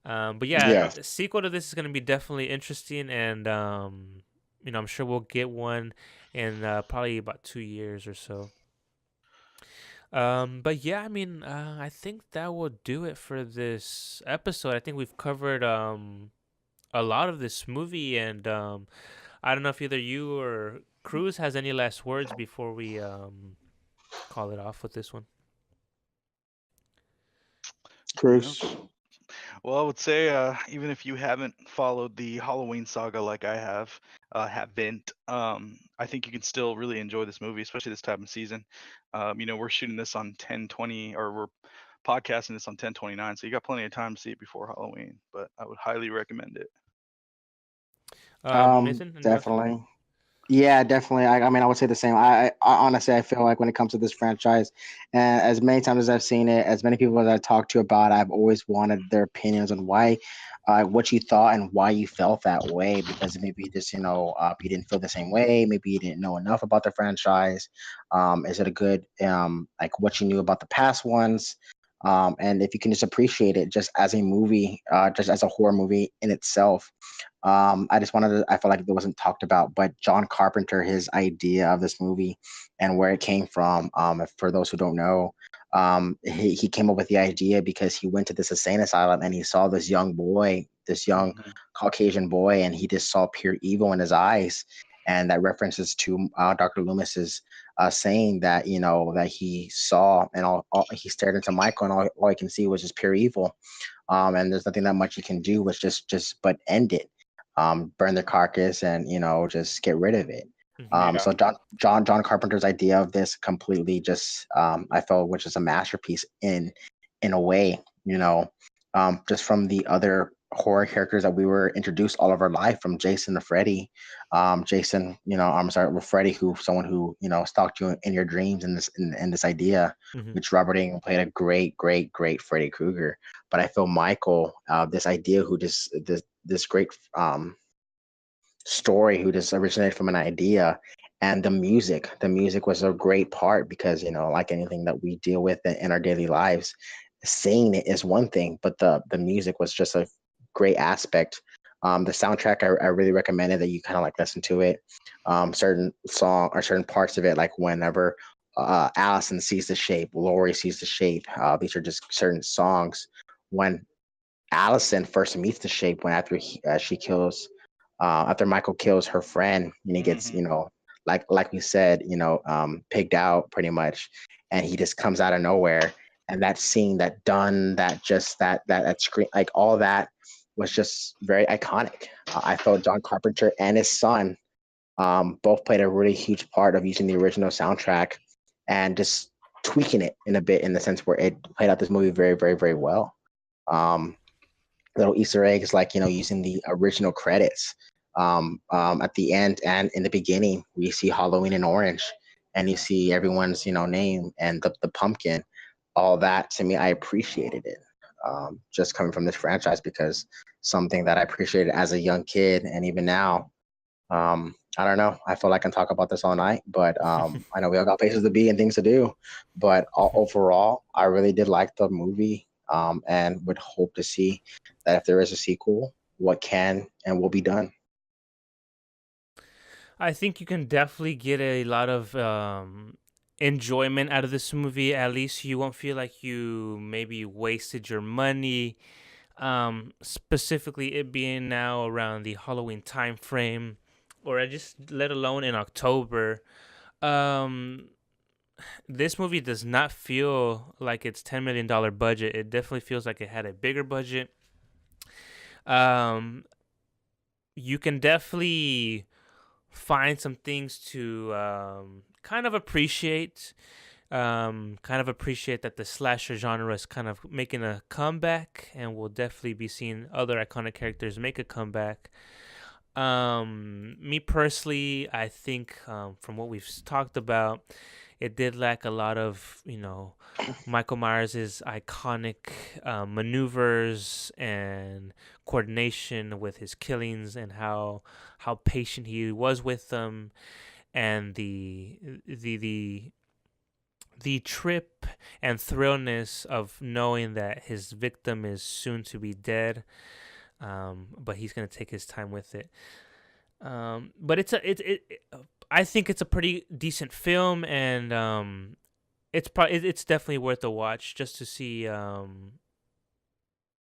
But yeah, Yes. the sequel to this is going to be definitely interesting, and I'm sure we'll get one in probably about 2 years or so. But yeah, I mean, I think that will do it for this episode. I think we've covered a lot of this movie, and I don't know if either you or Cruz has any last words before we call it off with this one. Yeah. Cruz. Well, I would say, even if you haven't followed the Halloween saga like I haven't, I think you can still really enjoy this movie, especially this time of season. We're shooting this on 10/20, or we're podcasting this on 10/29, so you got plenty of time to see it before Halloween. But I would highly recommend it. Nathan, any last words? Definitely. Yeah, definitely. I mean, I would say the same. I honestly, I feel like when it comes to this franchise, and as many times as I've seen it, as many people as I talked to about, I've always wanted their opinions on why, what you thought and why you felt that way. Because maybe just you didn't feel the same way. Maybe you didn't know enough about the franchise. Is it a good like what you knew about the past ones? And if you can just appreciate it just as a movie, just as a horror movie in itself. I just wanted to, I felt like it wasn't talked about, but John Carpenter, his idea of this movie and where it came from, for those who don't know, he came up with the idea because he went to this insane asylum and he saw this young boy, this young Hmm. Caucasian boy, and he just saw pure evil in his eyes. And that references to Dr. Loomis's saying that, that he saw and he stared into Michael and all he can see was just pure evil. And there's nothing that much you can do, was just but end it, burn the carcass, and just get rid of it. Hmm. Yeah. So John Carpenter's idea of this completely just I felt which is a masterpiece in a way, just from the other horror characters that we were introduced all of our life, from Jason to Freddy. Jason, I'm sorry, with Freddy, who someone who stalked you in your dreams, in this idea, Hmm. which Robert Englund played a great Freddy Krueger. But I feel Michael, this idea, who just this great story, who just originated from an idea. And the music was a great part, because like anything that we deal with in our daily lives, saying it is one thing, but the music was just a great aspect. The soundtrack, I really recommended that you kind of like listen to it. Certain song or certain parts of it, like whenever Allison sees the shape, Laurie sees the shape, these are just certain songs. When Allison first meets the shape, when after she kills, after Michael kills her friend, and he gets, Hmm. like we said, pigged out pretty much, and he just comes out of nowhere, and that scene, that done, that just that screen, like all that was just very iconic. I felt John Carpenter and his son both played a really huge part of using the original soundtrack and just tweaking it in a bit, in the sense where it played out this movie very, very, very well. Um, Little Easter eggs, like using the original credits at the end and in the beginning, we see Halloween in orange, and you see everyone's name and the pumpkin. All that, to me, I appreciated it. Just coming from this franchise, because something that I appreciated as a young kid, and even now, I don't know. I feel like I can talk about this all night, but I know we all got places to be and things to do. But overall, I really did like the movie, and would hope to see that if there is a sequel, what can and will be done. I think you can definitely get a lot of enjoyment out of this movie. At least you won't feel like you maybe wasted your money. Specifically, it being now around the Halloween time frame, or just let alone in October. Um, this movie does not feel like it's $10 million budget. It definitely feels like it had a bigger budget. Um, you can definitely find some things to kind of appreciate. Kind of appreciate that the slasher genre is kind of making a comeback, and we'll definitely be seeing other iconic characters make a comeback. Me personally, I think from what we've talked about, it did lack a lot of, Michael Myers' iconic maneuvers and coordination with his killings, and how patient he was with them, and the trip and thrillness of knowing that his victim is soon to be dead, but he's gonna take his time with it. But I think it's a pretty decent film, and it's definitely worth a watch, just to see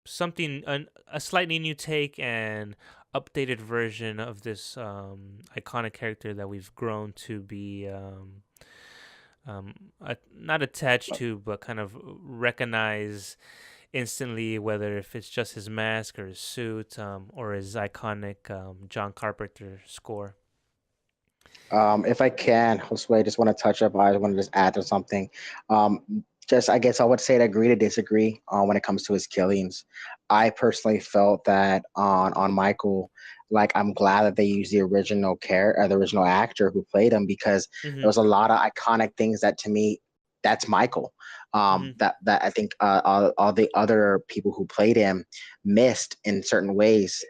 something, a slightly new take and updated version of this iconic character that we've grown to be not attached to, but kind of recognize instantly, whether if it's just his mask or his suit, or his iconic John Carpenter score. If I can, Josue, I just want to touch up. I want to just add to something. Just, I guess I would say to agree to disagree when it comes to his killings. I personally felt that on Michael, like I'm glad that they used the original actor who played him, because there Mhm. was a lot of iconic things that to me, that's Michael. Mhm. That I think all the other people who played him missed in certain ways,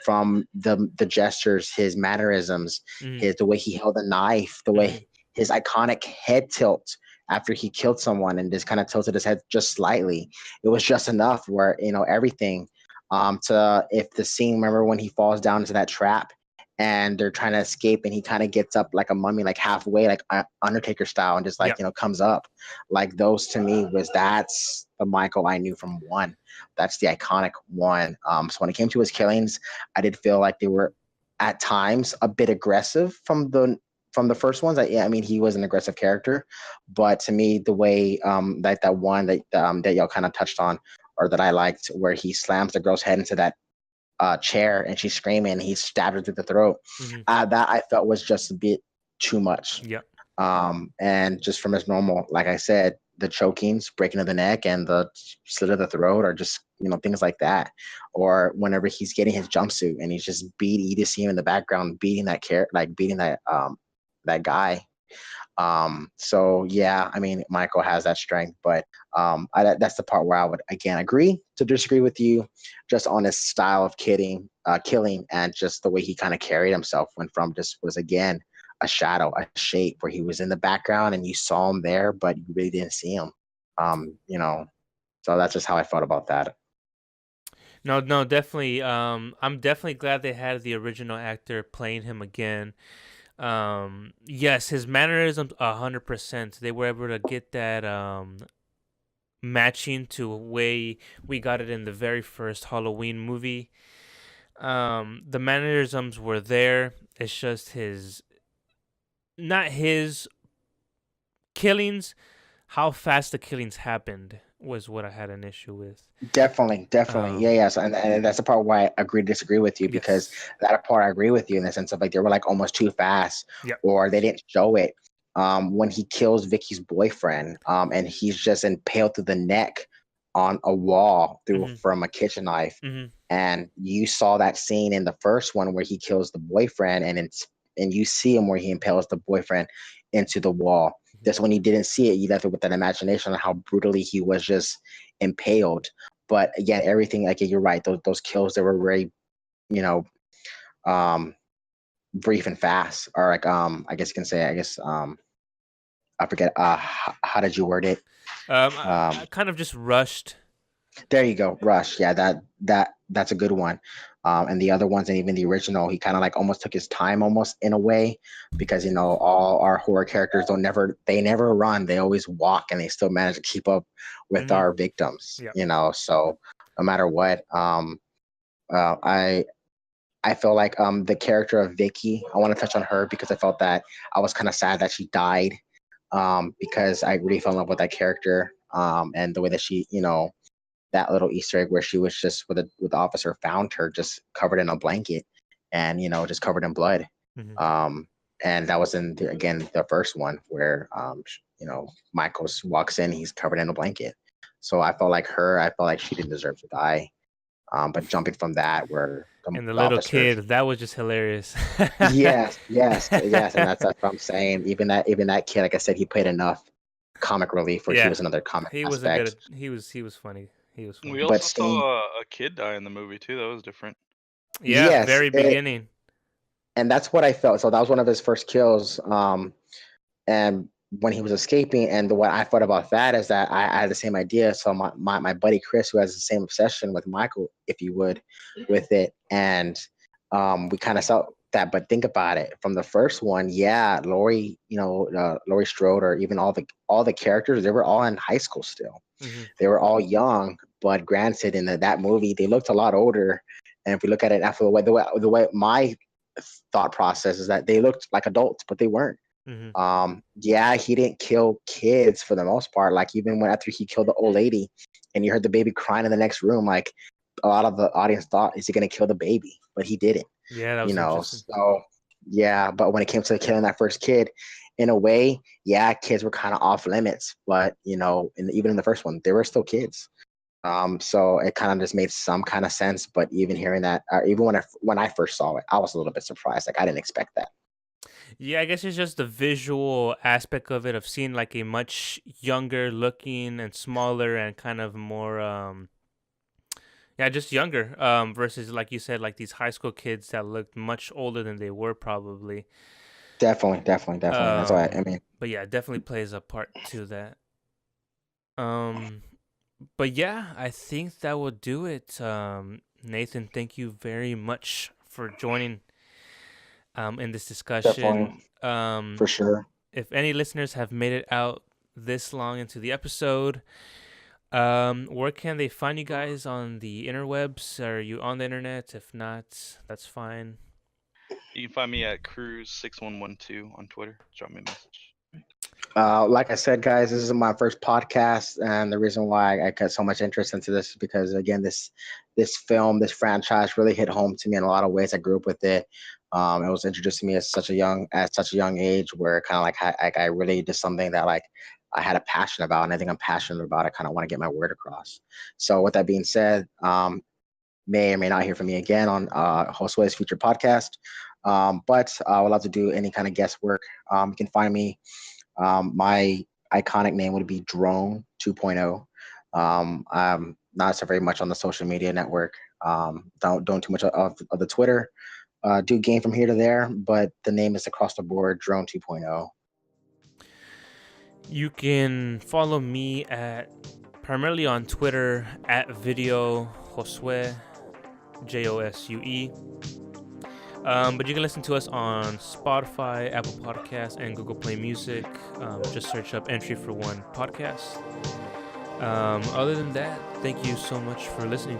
from the gestures, his mannerisms, Mhm. his the way he held the knife, the way Mhm. his iconic head tilt after he killed someone and just kind of tilted his head just slightly. It was just enough where, everything, to if the scene, remember when he falls down into that trap and they're trying to escape and he kind of gets up like a mummy, like halfway, like Undertaker style, and just like, Yep. comes up. Like those to me that's the Michael I knew from one. That's the iconic one. So when it came to his killings, I did feel like they were at times a bit aggressive from the first ones. Yeah, I mean, he was an aggressive character, but to me, the way, that one that y'all kind of touched on, or that I liked, where he slams the girl's head into that chair and she's screaming, and he stabbed her through the throat. Mhm. That I felt was just a bit too much. Yep. And just from his normal, like I said, the chokings, breaking of the neck, and the slit of the throat, or just things like that. Or whenever he's getting his jumpsuit and he's just beating, you just see him in the background beating that guy. So yeah, I mean, Michael has that strength, but that's the part where I would again agree to disagree with you, just on his style of killing, and just the way he kind of carried himself. Went from just was again a shadow, a shape, where he was in the background and you saw him there, but you really didn't see him. Um, you know, so that's just how I felt about that. No, no, definitely. I'm definitely glad they had the original actor playing him again. Yes, his mannerisms 100%. They were able to get that matching to a way we got it in the very first Halloween movie. The mannerisms were there. It's just not his killings, how fast the killings happened was what I had an issue with. Definitely, yeah, Um, yes, and that's the part where I agree to disagree with you, because yes. that part I agree with you in the sense of like they were like almost too fast, Yep. or they didn't show it. When he kills Vicky's boyfriend, and he's just impaled through the neck on a wall through Mhm. from a kitchen knife, Mhm. and you saw that scene in the first one where he kills the boyfriend, and you see him where he impales the boyfriend into the wall. Mhm. That's when you didn't see it. You left it with that imagination on how brutally he was just impaled. But again, everything, like you're right, those kills, they were very, you know, um, brief and fast, or like, I guess you can say, I guess, I forget, how did you word it? I Um, kind of just rushed. There you go, Rush. Yeah, that's a good one. And the other ones, and even the original, he kind of like almost took his time, almost in a way, because all our horror characters they never run. They always walk, and they still manage to keep up with Mhm. our victims. Yep. So no matter what, uh, I I feel like the character of Vicky. I want to touch on her because I felt that I was kind of sad that she died, because I really fell in love with that character, and the way that she, that little Easter egg where she was just with the officer found her just covered in a blanket, and just covered in blood. Mhm. Um, and that was again the first one where Michael walks in, he's covered in a blanket. So I felt like she didn't deserve to die. But jumping from that, where And the the little officer, kid, that was just hilarious. yes, yes, yes, and that's what I'm saying. Even that kid, like I said, he played enough comic relief where he Yeah. was another comic He was a aspect. good he was funny. He was We funny. But also seeing, saw a kid die in the movie too. That was different. Yeah, yes, very beginning. and that's what I felt. So that was one of his first kills. And when he was escaping, and what I thought about that is that I had the same idea. So my buddy Chris, who has the same obsession with Michael, if you would, with it, and we kind of saw that. But think about it from the first one, yeah, Laurie, Laurie Strode, or even all the characters, they were all in high school still. Mhm. They were all young, but granted, in that movie, they looked a lot older. And if we look at it after the way my thought process is that they looked like adults, but they weren't. Mhm. Yeah, he didn't kill kids for the most part. Like even when after he killed the old lady, and you heard the baby crying in the next room, like a lot of the audience thought, is he gonna kill the baby? But he didn't. Yeah, that was interesting. So yeah, but when it came to killing that first kid, in a way, yeah, kids were kind of off limits. But even in the first one, they were still kids. So it kind of just made some kind of sense. But even hearing that, even when I first saw it, I was a little bit surprised. Like I didn't expect that. Yeah, I guess it's just the visual aspect of it, of seeing like a much younger looking and smaller and kind of more yeah, just younger versus like you said, like these high school kids that looked much older than they were probably. Definitely, definitely, definitely. That's why I mean, But yeah, it definitely plays a part to that. Um but yeah, I think that will do it. Nathan, thank you very much for joining in this discussion. definitely for sure. If any listeners have made it out this long into the episode, where can they find you guys on the interwebs? Are you on the internet? If not, that's fine. You can find me at Cruise6112 on Twitter. Drop me a message. Like I said, guys, this is my first podcast, and the reason why I got so much interest into this is because, again, this film, this franchise, really hit home to me in a lot of ways. I grew up with it. It was introduced to me at such a young age, where kind of like I really did something that like I had a passion about, and I think I'm passionate about. I kind of want to get my word across. So, with that being said, may or may not hear from me again on Josue's future podcast. But I would love to do any kind of guest work. You can find me. My iconic name would be Drone 2.0. I'm not so very much on the social media network. Don't too much of the Twitter. Do game from here to there, but the name is across the board, Drone 2.0. You can follow me at primarily on Twitter at video Josue, Josue. But you can listen to us on Spotify, Apple Podcasts, and Google Play Music. Just search up Entry for One podcast. Other than that, thank you so much for listening.